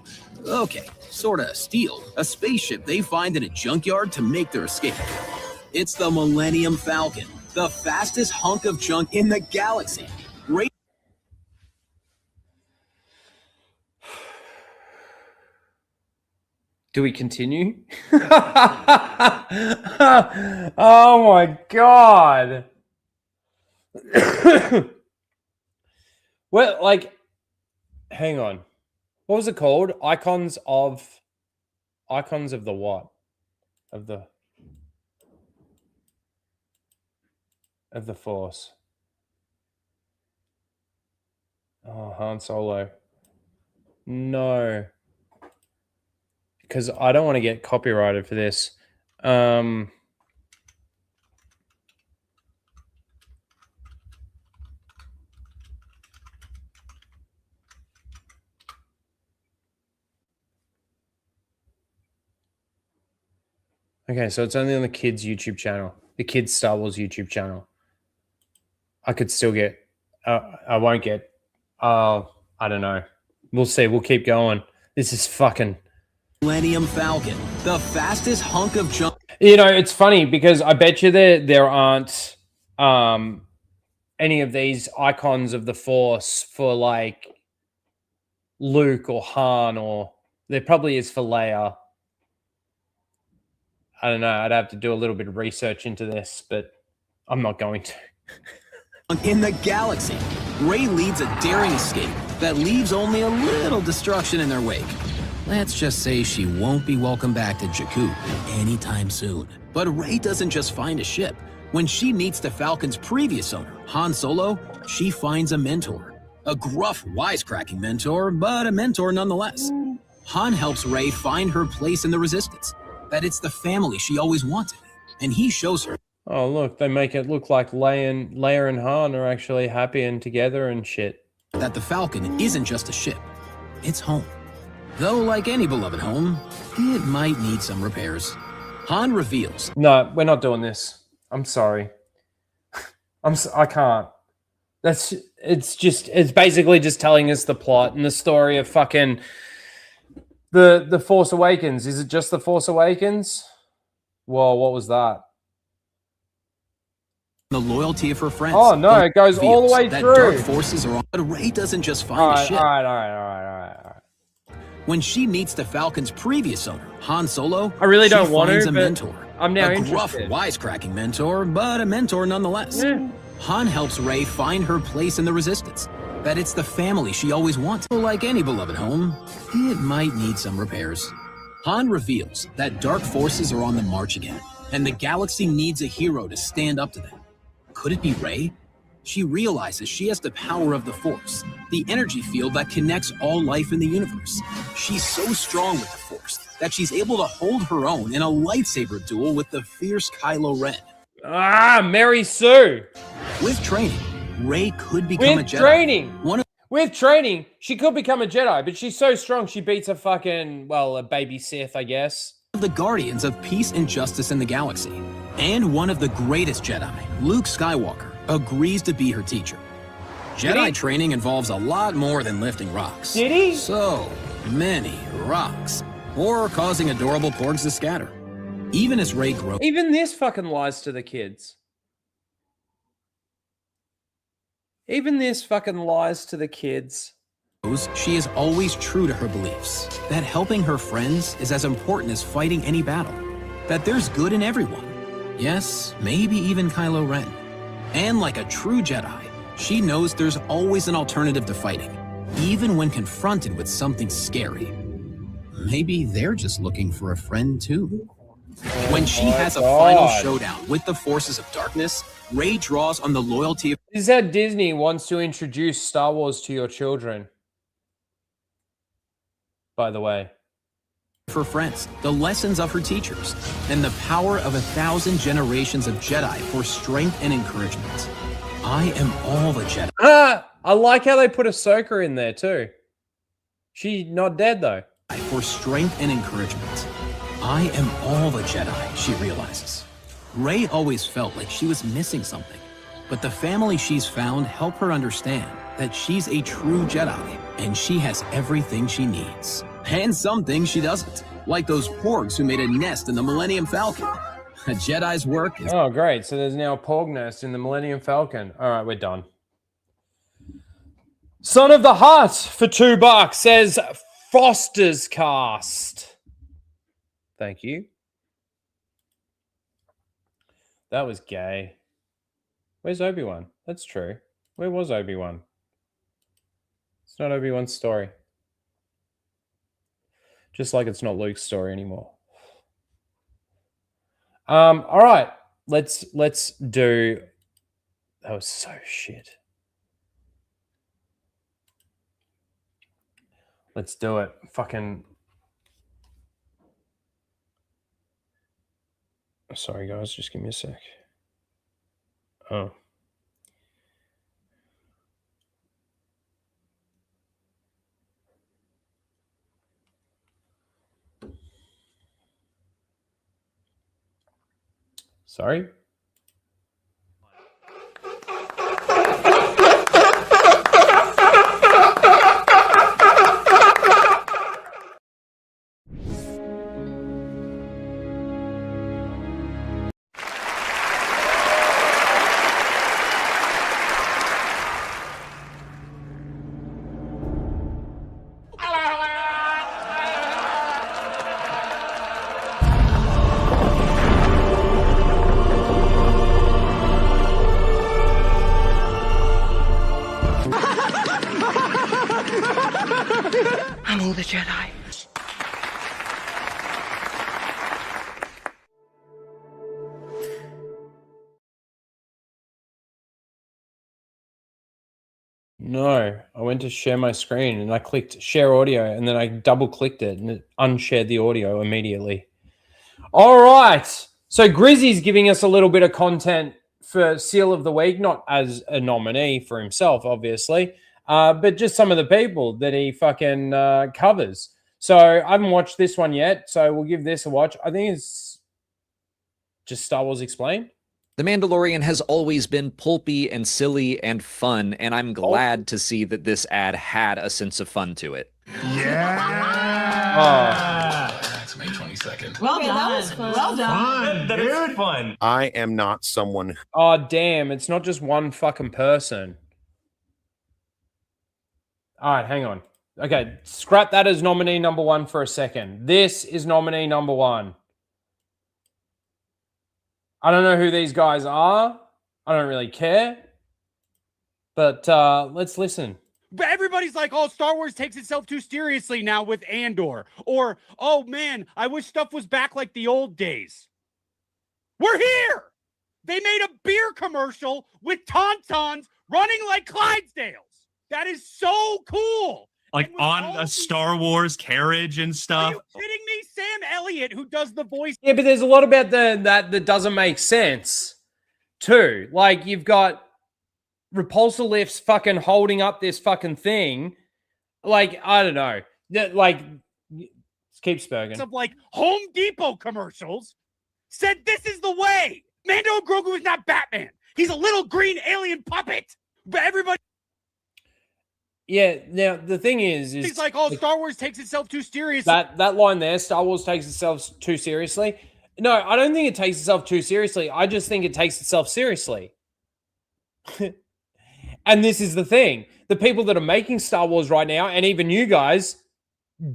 sorta steal, a spaceship they find in a junkyard to make their escape. It's the Millennium Falcon, the fastest hunk of junk in the galaxy. Rey. Do we continue? Oh my god. Well, like, hang on. What was it called? Icons of the what? Of the Force. Oh, Han Solo. No. Because I don't want to get copyrighted for this. Okay, so it's only on the kids' YouTube channel, the kids' Star Wars YouTube channel. I could still get, I won't get, I don't know. We'll see. We'll keep going. This is fucking... Millennium Falcon, the fastest hunk of junk. You know, it's funny because I bet you there aren't any of these icons of the Force for like Luke or Han, or there probably is for Leia. I don't know. I'd have to do a little bit of research into this, but I'm not going to. In the galaxy, Rey leads a daring escape that leaves only a little destruction in their wake. Let's just say she won't be welcome back to Jakku anytime soon. But Rey doesn't just find a ship. When she meets the Falcon's previous owner, Han Solo, she finds a mentor. A gruff, wisecracking mentor, but a mentor nonetheless. Han helps Rey find her place in the Resistance, that it's the family she always wanted. And he shows her. Oh, look, they make it look like Leia and Han are actually happy and together and shit. That the Falcon isn't just a ship. It's home. Though, like any beloved home, it might need some repairs. Han reveals. No, we're not doing this. I'm sorry. I can't. It's basically just telling us the plot and the story of fucking the Force Awakens. Is it just the Force Awakens? Whoa, what was that? The loyalty of her friends. Oh no, it goes all the way that through. Dark forces are on. But Rey doesn't just find a ship. All right. When she meets the Falcon's previous owner, Han Solo, I really don't she want finds to, a but mentor. I'm now a interested. gruff, wisecracking mentor, but a mentor nonetheless. Yeah. Han helps Rey find her place in the Resistance, that it's the family she always wanted. Like any beloved home, it might need some repairs. Han reveals that dark forces are on the march again, and the galaxy needs a hero to stand up to them. Could it be Rey? She realizes she has the power of the Force, the energy field that connects all life in the universe. She's so strong with the Force that she's able to hold her own in a lightsaber duel with the fierce Kylo Ren. Mary Sue. With training, Rey could become a With Jedi. training. With training, she could become a Jedi, but she's so strong she beats a fucking, a baby Sith, I guess. One of the guardians of peace and justice in the galaxy. And one of the greatest Jedi, Luke Skywalker, agrees to be her teacher. Jedi training involves a lot more than lifting rocks. Did he? So many rocks. Or causing adorable porgs to scatter. Even as Rey grows... Even this fucking lies to the kids. Even this fucking lies to the kids. She is always true to her beliefs. That helping her friends is as important as fighting any battle. That there's good in everyone. Yes, maybe even Kylo Ren. And like a true Jedi, she knows there's always an alternative to fighting, even when confronted with something scary. Maybe they're just looking for a friend too. When she has a final showdown with the forces of darkness, Rey draws on the loyalty of... This is how Disney wants to introduce Star Wars to your children. By the way. her friends, the lessons of her teachers, and the power of 1,000 generations of Jedi for strength and encouragement. I am all the Jedi. I like how they put Ahsoka in there too. She's not dead though. For strength and encouragement. I am all the Jedi, she realizes. Rey always felt like she was missing something, but the family she's found help her understand that she's a true Jedi, and she has everything she needs. And some things she doesn't, like those porgs who made a nest in the Millennium Falcon. A Jedi's work is... Oh, great. So there's now a porg nest in the Millennium Falcon. All right, we're done. Son of the Hut for $2 says Foster's Cast. Thank you. That was gay. Where's Obi-Wan? That's true. Where was Obi-Wan? It's not Obi-Wan's story. Just like it's not Luke's story anymore. All right. Let's do... That was so shit. Let's do it. Fucking... Sorry, guys. Just give me a sec. Oh. Sorry? I'm all the Jedi. No, I went to share my screen and I clicked share audio and then I double clicked it and it unshared the audio immediately. All right. So Grizzy's giving us a little bit of content for Seal of the Week, not as a nominee for himself, obviously, but just some of the people that he fucking covers. So I haven't watched this one yet, so we'll give this a watch. I think it's just Star Wars Explained. The Mandalorian has always been pulpy and silly and fun, and I'm glad to see that this ad had a sense of fun to it. That's May 22nd. Well done. That was fun. Well done. That is fun. I am not someone who... Oh, damn. It's not just one fucking person. All right, hang on. Okay, scrap that as nominee number one for a second. This is nominee number one. I don't know who these guys are. I don't really care. But let's listen. But everybody's like, oh, Star Wars takes itself too seriously now with Andor. Or, oh, man, I wish stuff was back like the old days. We're here. They made a beer commercial with Tauntauns running like Clydesdales. That is so cool. Like on a Star Wars carriage and stuff. Are you kidding me? Sam Elliott, who does the voice. Yeah, but there's a lot about that doesn't make sense. too. Like, you've got repulsor lifts fucking holding up this fucking thing. Like, I don't know. Like, keep spurging. Of like Home Depot commercials said this is the way. Mando Grogu is not Batman. He's a little green alien puppet. But everybody. Yeah, now the thing is he's like, oh, Star Wars takes itself too seriously. That line there, Star Wars takes itself too seriously. No, I don't think it takes itself too seriously. I just think it takes itself seriously. And this is the thing. The people that are making Star Wars right now, and even you guys,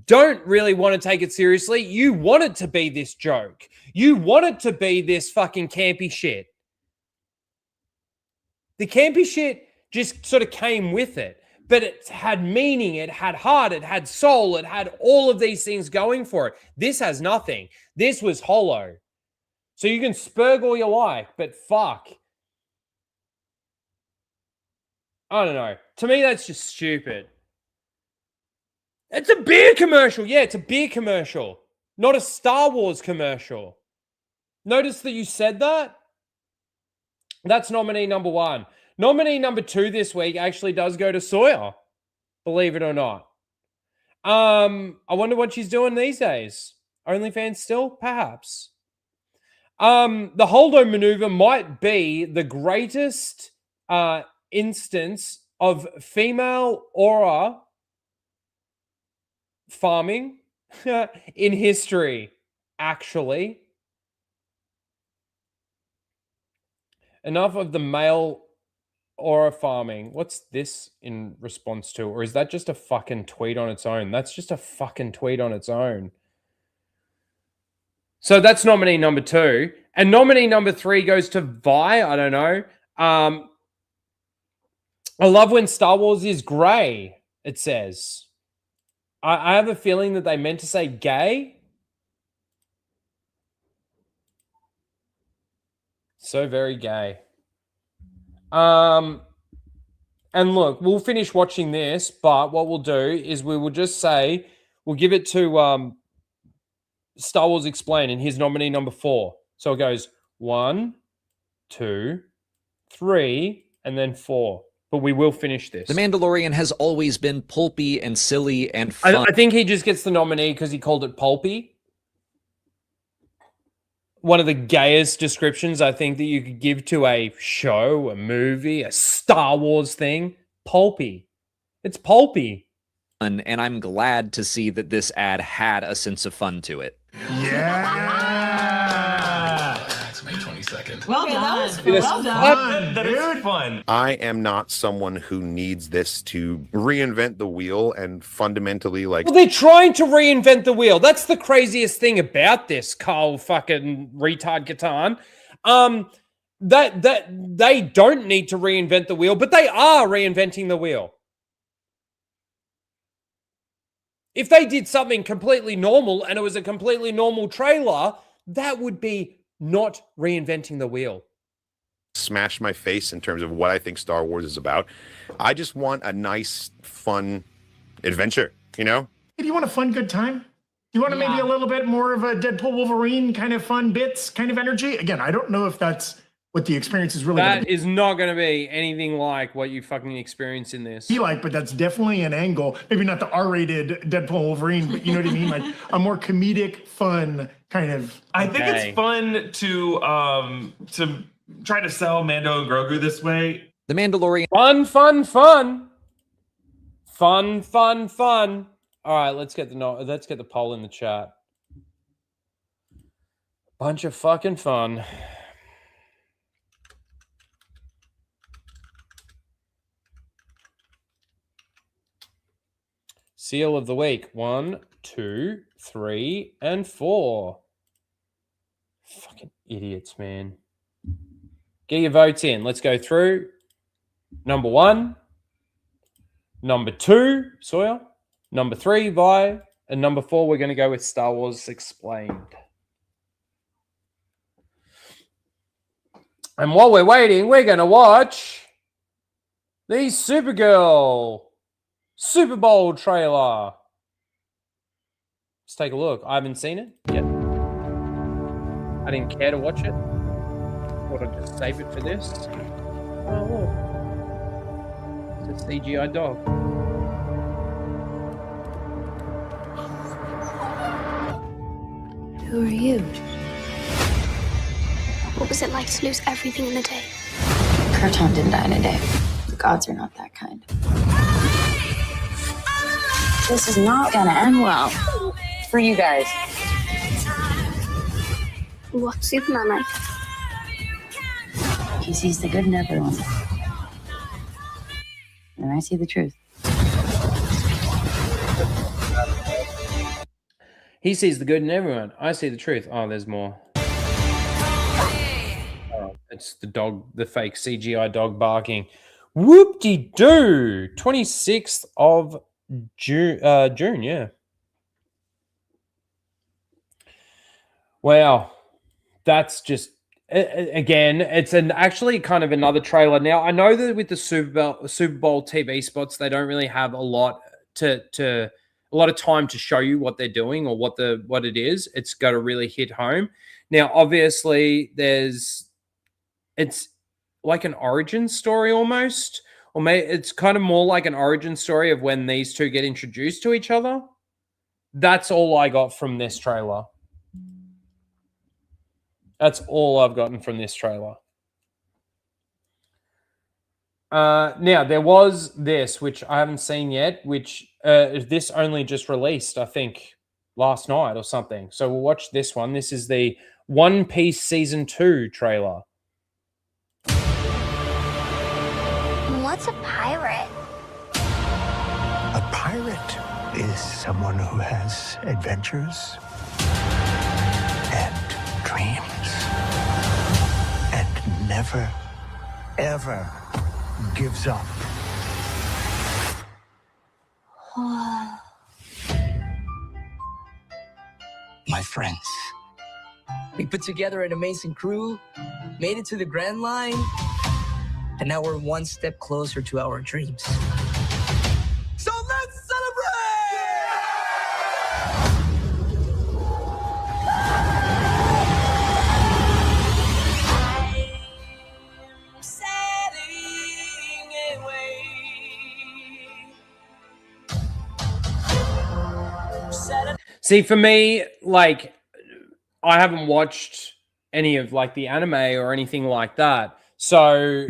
don't really want to take it seriously. You want it to be this joke. You want it to be this fucking campy shit. The campy shit just sort of came with it. But it had meaning, it had heart, it had soul, it had all of these things going for it. This has nothing. This was hollow. So you can spurg all you like, but fuck. I don't know. To me, that's just stupid. It's a beer commercial. Yeah, it's a beer commercial, not a Star Wars commercial. Notice that you said that? That's nominee number 1. Nominee number 2 this week actually does go to Sawyer, believe it or not. I wonder what she's doing these days. OnlyFans still? Perhaps. The Holdo maneuver might be the greatest instance of female aura farming in history, actually. Enough of the male aura farming. What's this in response to? Or is that just a fucking tweet on its own? That's just a fucking tweet on its own. So that's nominee number 2. And nominee number 3 goes to Vi. I don't know. I love when Star Wars is grey, it says. I have a feeling that they meant to say gay. So very gay. And look, we'll finish watching this, but what we'll do is we will just say, we'll give it to Star Wars Explain in his nominee number 4. So it goes 1, 2, 3, and then 4. But we will finish this. The Mandalorian has always been pulpy and silly and fun. I think he just gets the nominee because he called it pulpy. One of the gayest descriptions I think that you could give to a show, a movie, a Star Wars thing. Pulpy. It's pulpy. And I'm glad to see that this ad had a sense of fun to it. That's May 22nd. Well done. That was Well done. That is fun. I am not someone who needs this to reinvent the wheel and fundamentally like. Well, they're trying to reinvent the wheel. That's the craziest thing about this, Carl fucking retard Catan. That they don't need to reinvent the wheel, but they are reinventing the wheel. If they did something completely normal and it was a completely normal trailer, that would be not reinventing the wheel. Smash my face in terms of what I think Star Wars is about. I just want a nice, fun adventure, you know? Hey, do you want a fun, good time? You want maybe a little bit more of a Deadpool Wolverine kind of fun bits, kind of energy? Again, I don't know if that's what the experience is really That is not going to be anything like what you fucking experience in this. be like, but that's definitely an angle. Maybe not the R-rated Deadpool Wolverine, but you know what I mean? Like a more comedic, fun kind of. I think it's fun to try to sell Mando and Grogu this way. The Mandalorian. Fun, fun, fun. Fun, fun, fun. All right, let's get the poll in the chat. Bunch of fucking fun. Seal of the week. 1, 2, 3, and 4. Fucking idiots, man. Get your votes in. Let's go through. Number 1. Number 2, Sawyer. Number 3, Vi. And number 4, we're going to go with Star Wars Explained. And while we're waiting, we're going to watch the Supergirl SuperBowl trailer. Let's take a look. I haven't seen it yet. I didn't care to watch it. thought I'd just save it for this. Oh, look. It's a CGI dog. Who are you? What was it like to lose everything in a day? Kurton didn't die in a day. The gods are not that kind. This is not gonna end well for you guys. What's Superman like? He sees the good in everyone. And I see the truth. He sees the good in everyone. I see the truth. Oh, there's more. Oh, it's the dog, the fake CGI dog barking. Whoop-de-doo! 26th of June, yeah. Wow. That's just, again, it's actually kind of another trailer. Now, I know that with the Super Bowl TV spots, they don't really have a lot of time to show you what they're doing or what it is. It's got to really hit home. Now, obviously, it's like an origin story almost, or maybe it's kind of more like an origin story of when these two get introduced to each other. That's all I got from this trailer. That's all I've gotten from this trailer. Now, there was this, which I haven't seen yet, which this only just released, I think, last night or something. So we'll watch this one. This is the One Piece Season 2 trailer. What's a pirate? A pirate is someone who has adventures and dreams and never, ever gives up. My friends, we put together an amazing crew, made it to the Grand Line, and now we're one step closer to our dreams. So let's See, for me, like, I haven't watched any of like the anime or anything like that. So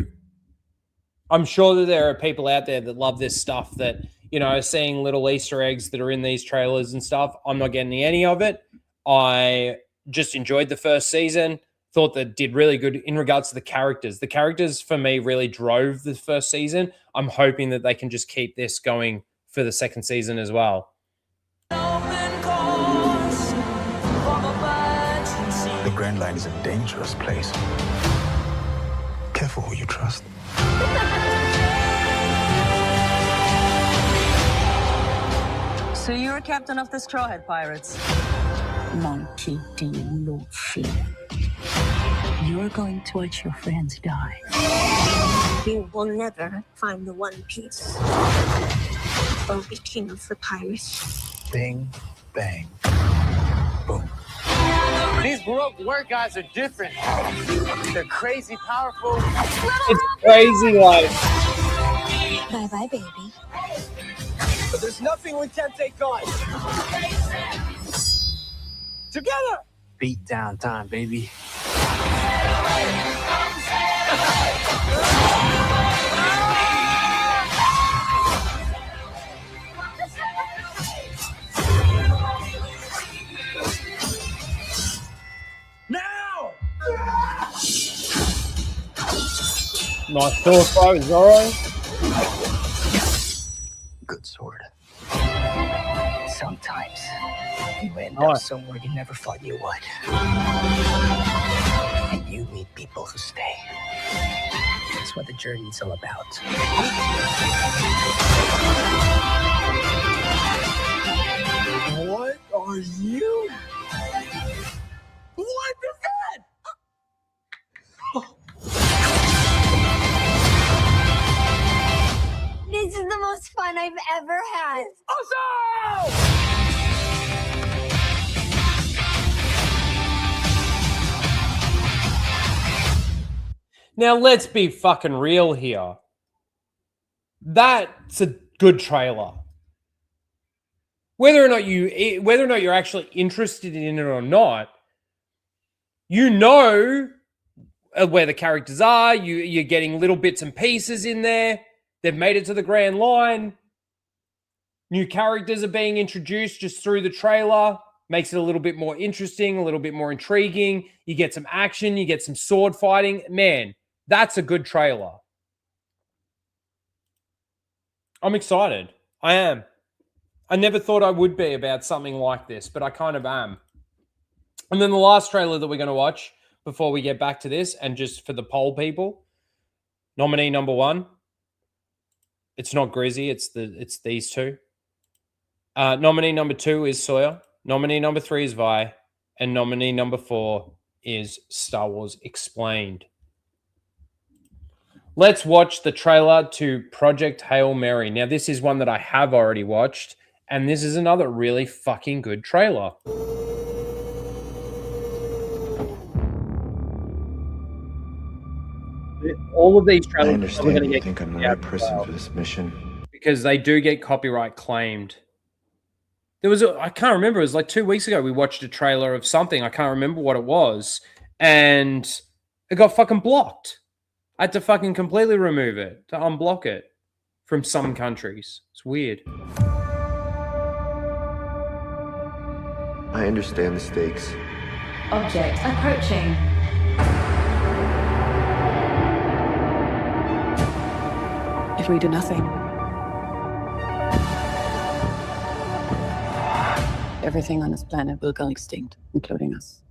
I'm sure that there are people out there that love this stuff that, you know, seeing little Easter eggs that are in these trailers and stuff. I'm not getting any of it. I just enjoyed the first season. Thought that did really good in regards to the characters. The characters for me really drove the first season. I'm hoping that they can just keep this going for the second season as well. The Grand Line is a dangerous place. Careful who you trust. So you're a captain of the Straw Hat Pirates? Monkey D. Luffy. You're going to watch your friends die. You will never find the One Piece. Or be king of the pirates. Bing, bang, boom. These Baroque war guys are different. They're crazy powerful. It's crazy like. Bye-bye, baby. But there's nothing we can't take on. Together! Beat down time, baby. Nice sword fight, Zorro. Good sword. Sometimes you end up somewhere you never thought you would. And you meet people who stay. That's what the journey is all about. What are you? What is that? This is the most fun I've ever had. Awesome! Now, let's be fucking real here. That's a good trailer. Whether or not you're actually interested in it or not, you know where the characters are. You're getting little bits and pieces in there. They've made it to the grand line. New characters are being introduced just through the trailer. Makes it a little bit more interesting, a little bit more intriguing. You get some action, you get some sword fighting. Man, that's a good trailer. I'm excited. I am. I never thought I would be about something like this, but I kind of am. And then the last trailer that we're going to watch before we get back to this, and just for the poll people, nominee number 1. It's not Grizzy, it's these two. Nominee number 2 is Sawyer. Nominee number 3 is Vi. And nominee number 4 is Star Wars Explained. Let's watch the trailer to Project Hail Mary. Now, this is one that I have already watched, and this is another really fucking good trailer. All of these trailers, I understand you think I'm the right person for this mission. because they do get copyright claimed. There was I can't remember. It was like 2 weeks ago. We watched a trailer of something. I can't remember what it was, and it got fucking blocked. I had to fucking completely remove it to unblock it from some countries. It's weird. I understand the stakes. Object approaching. If we do nothing, everything on this planet will go extinct, including us.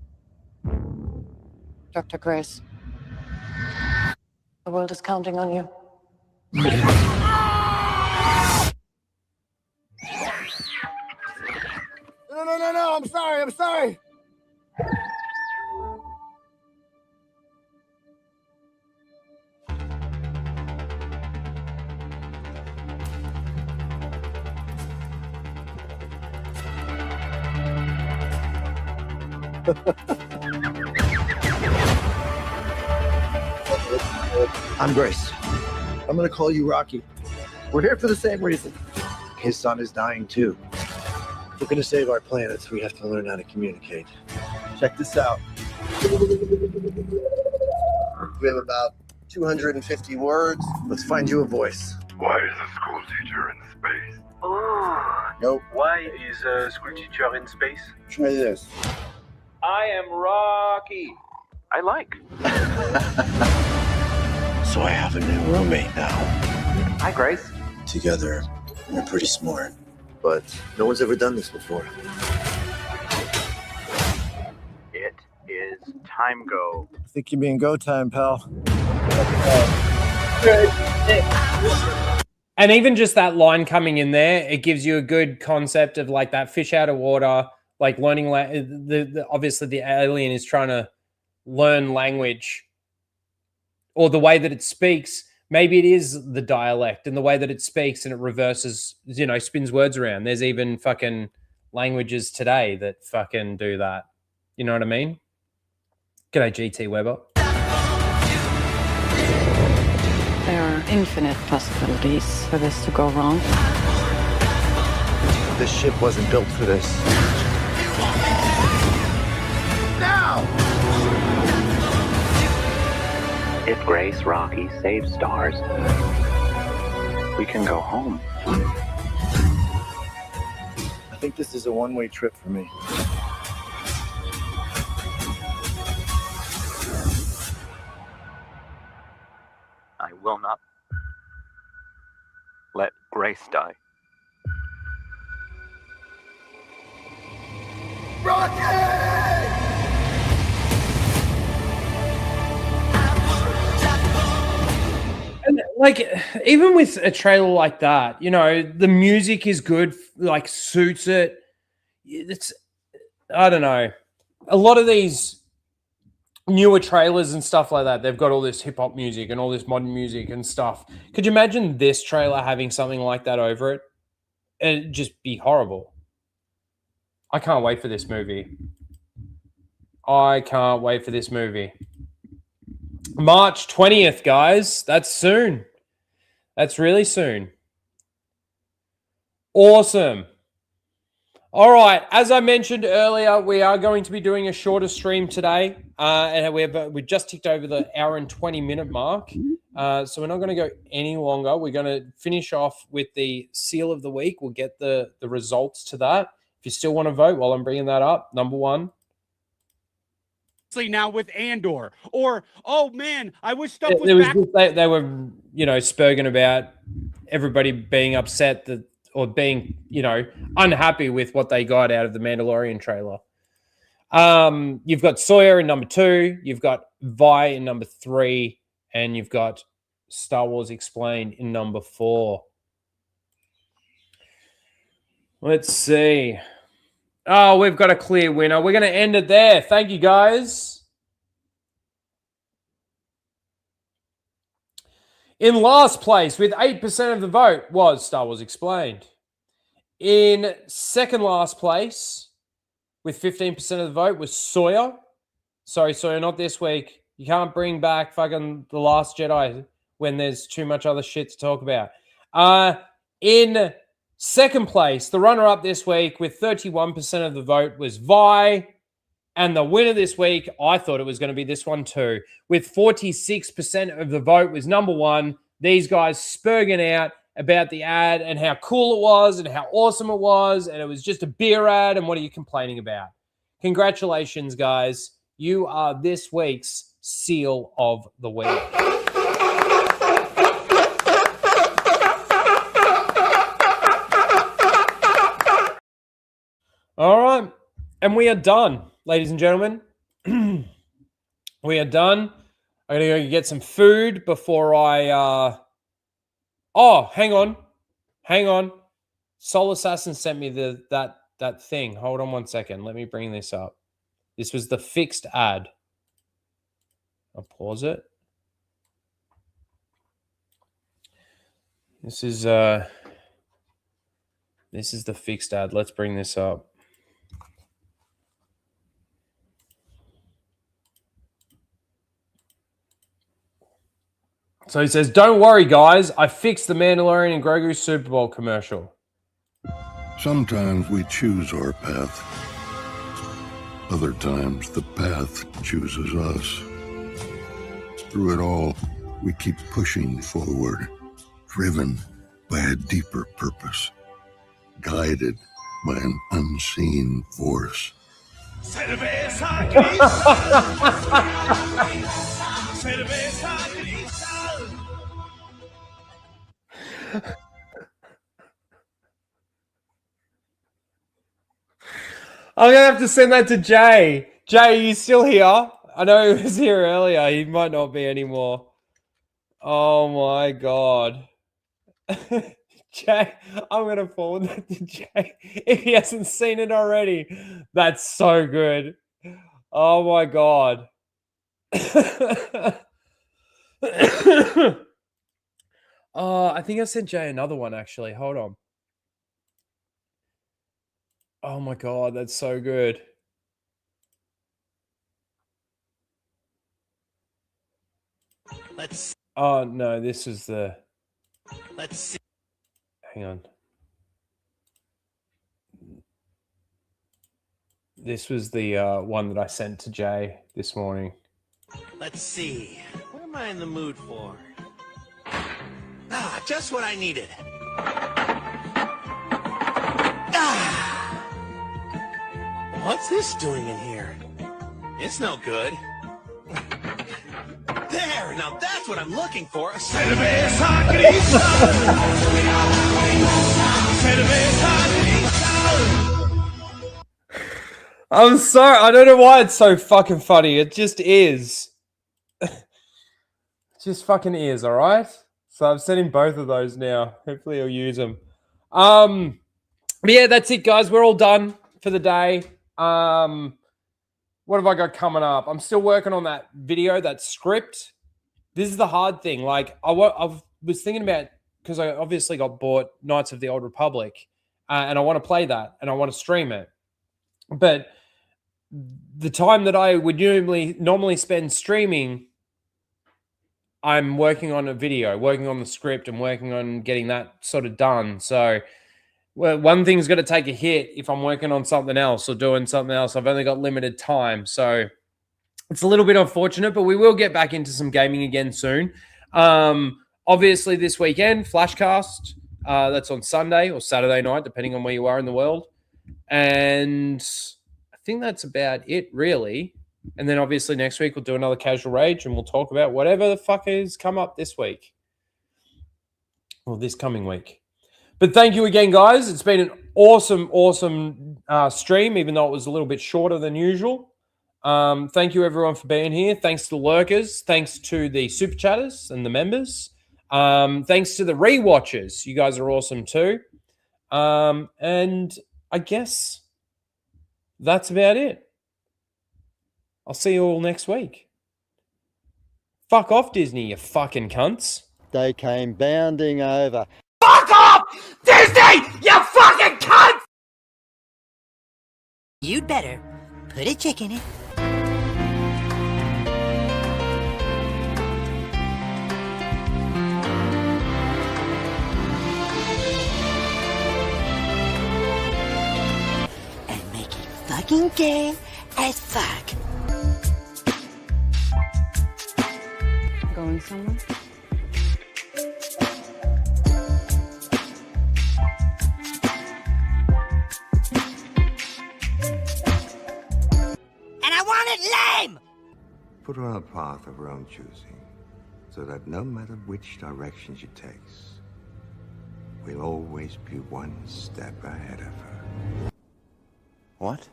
Dr. Grace, the world is counting on you. No, I'm sorry. I'm Grace. I'm gonna call you Rocky. We're here for the same reason. His son is dying too. If we're gonna save our planets, we have to learn how to communicate. Check this out. We have about 250 words. Let's find you a voice. Why is a school teacher in space? Oh. Nope. Why is a school teacher in space? Try this. I am Rocky. I like. So I have a new roommate now. Hi, Grace. Together, we're pretty smart. But no one's ever done this before. It is time go. I think you mean go time, pal. And even just that line coming in there, it gives you a good concept of like that fish out of water, like learning. Obviously, the alien is trying to learn language, or the way that it speaks. Maybe it is the dialect and the way that it speaks, and it reverses, spins words around. There's even fucking languages today that fucking do that. You know what I mean? G'day, GT Weber. There are infinite possibilities for this to go wrong. This ship wasn't built for this. Now! If Grace Rocky saves stars, we can go home. I think this is a one-way trip for me. I will not let Grace die. And like, even with a trailer like that, the music is good, like suits it. I don't know. A lot of these newer trailers and stuff like that, they've got all this hip hop music and all this modern music and stuff. Could you imagine this trailer having something like that over it? It'd just be horrible. I can't wait for this movie. March 20th, guys. That's soon. That's really soon. Awesome. All right. As I mentioned earlier, we are going to be doing a shorter stream today. And we just ticked over the hour and 20-minute mark. So we're not going to go any longer. We're going to finish off with the seal of the week. We'll get the results to that. If you still want to vote while I'm bringing that up, number one. Now with Andor, or oh man, I wish stuff was There was back. they were spurging about everybody being upset that or being unhappy with what they got out of the Mandalorian trailer. You've got Sawyer in number 2, you've got Vi in number 3, and you've got Star Wars Explained in number 4. Let's see. Oh, we've got a clear winner. We're going to end it there. Thank you, guys. In last place with 8% of the vote was Star Wars Explained. In second last place with 15% of the vote was Sawyer. Sorry, Sawyer, not this week. You can't bring back fucking The Last Jedi when there's too much other shit to talk about. In second place, the runner-up this week with 31% of the vote was Vi. And the winner this week, I thought it was going to be this one too. With 46% of the vote was number 1. These guys spurging out about the ad and how cool it was and how awesome it was. And it was just a beer ad. And what are you complaining about? Congratulations, guys. You are this week's seal of the week. All right. And we are done, ladies and gentlemen. We are done. I'm going to go get some food before I... Oh, hang on. Soul Assassin sent me that thing. Hold on one second. Let me bring this up. This was the fixed ad. I'll pause it. This is the fixed ad. Let's bring this up. So he says, "Don't worry, guys. I fixed the Mandalorian and Grogu SuperBowl commercial." Sometimes we choose our path. Other times the path chooses us. Through it all, we keep pushing forward, driven by a deeper purpose, guided by an unseen force. I'm going to have to send that to Jay. Jay, are you still here? I know he was here earlier. He might not be anymore. Oh, my God. Jay, I'm going to forward that to Jay if he hasn't seen it already. That's so good. Oh, my God. Oh, I think I sent Jay another one, actually. Hold on. Oh my God, that's so good. Let's. Oh no, this is the. Let's see. Hang on. This was the one that I sent to Jay this morning. Let's see. What am I in the mood for? Ah, just what I needed. Ah! What's this doing in here? It's no good. There, now that's what I'm looking for. I'm sorry. I don't know why it's so fucking funny. It just is. It just fucking is, all right? So I've sent him both of those now. Hopefully he'll use them. But yeah, that's it, guys. We're all done for the day. What have I got coming up? I'm still working on that video, that script. This is the hard thing. Like, I was thinking about, because I obviously got bought Knights of the Old Republic, and I want to play that, and I want to stream it. But the time that I would normally spend streaming I'm working on a video, working on the script, and working on getting that sort of done. So, well, one thing's got to take a hit if I'm working on something else or doing something else. I've only got limited time. So it's a little bit unfortunate, but we will get back into some gaming again soon. Obviously, this weekend, Flashcast. That's on Sunday or Saturday night, depending on where you are in the world. And I think that's about it, really. And then obviously next week we'll do another Casual Rage and we'll talk about whatever the fuck has come up this week. Or this coming week. But thank you again, guys. It's been an awesome stream, even though it was a little bit shorter than usual. Thank you, everyone, for being here. Thanks to the lurkers. Thanks to the super chatters and the members. Thanks to the rewatchers. You guys are awesome too. And I guess that's about it. I'll see you all next week. Fuck off, Disney, you fucking cunts. They came bounding over. Fuck off! Disney! You fucking cunt! You'd better put a chick in it. And make it fucking gay as fuck. Going somewhere? And I want it lame! Put her on a path of her own choosing, so that no matter which direction she takes, we'll always be one step ahead of her. What?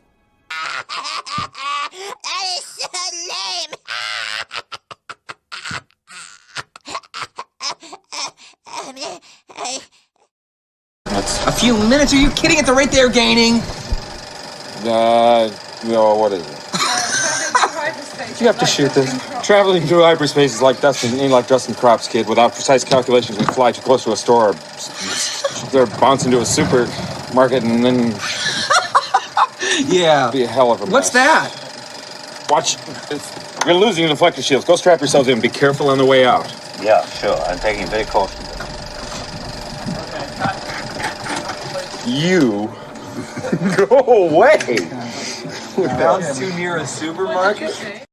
That is so lame! A few minutes? Are you kidding? At the rate they're gaining? No, what is it? You have to shoot this. Traveling through hyperspace is like dusting crops, kid. Without precise calculations, we fly too close to a store. Or bounce into a supermarket and then... Yeah. Be a hell of a mess. What's that? Watch. You're losing your deflector shields. Go strap yourselves in. Be careful on the way out. Yeah, sure. I'm taking very close to You go away. We bounced too near a supermarket?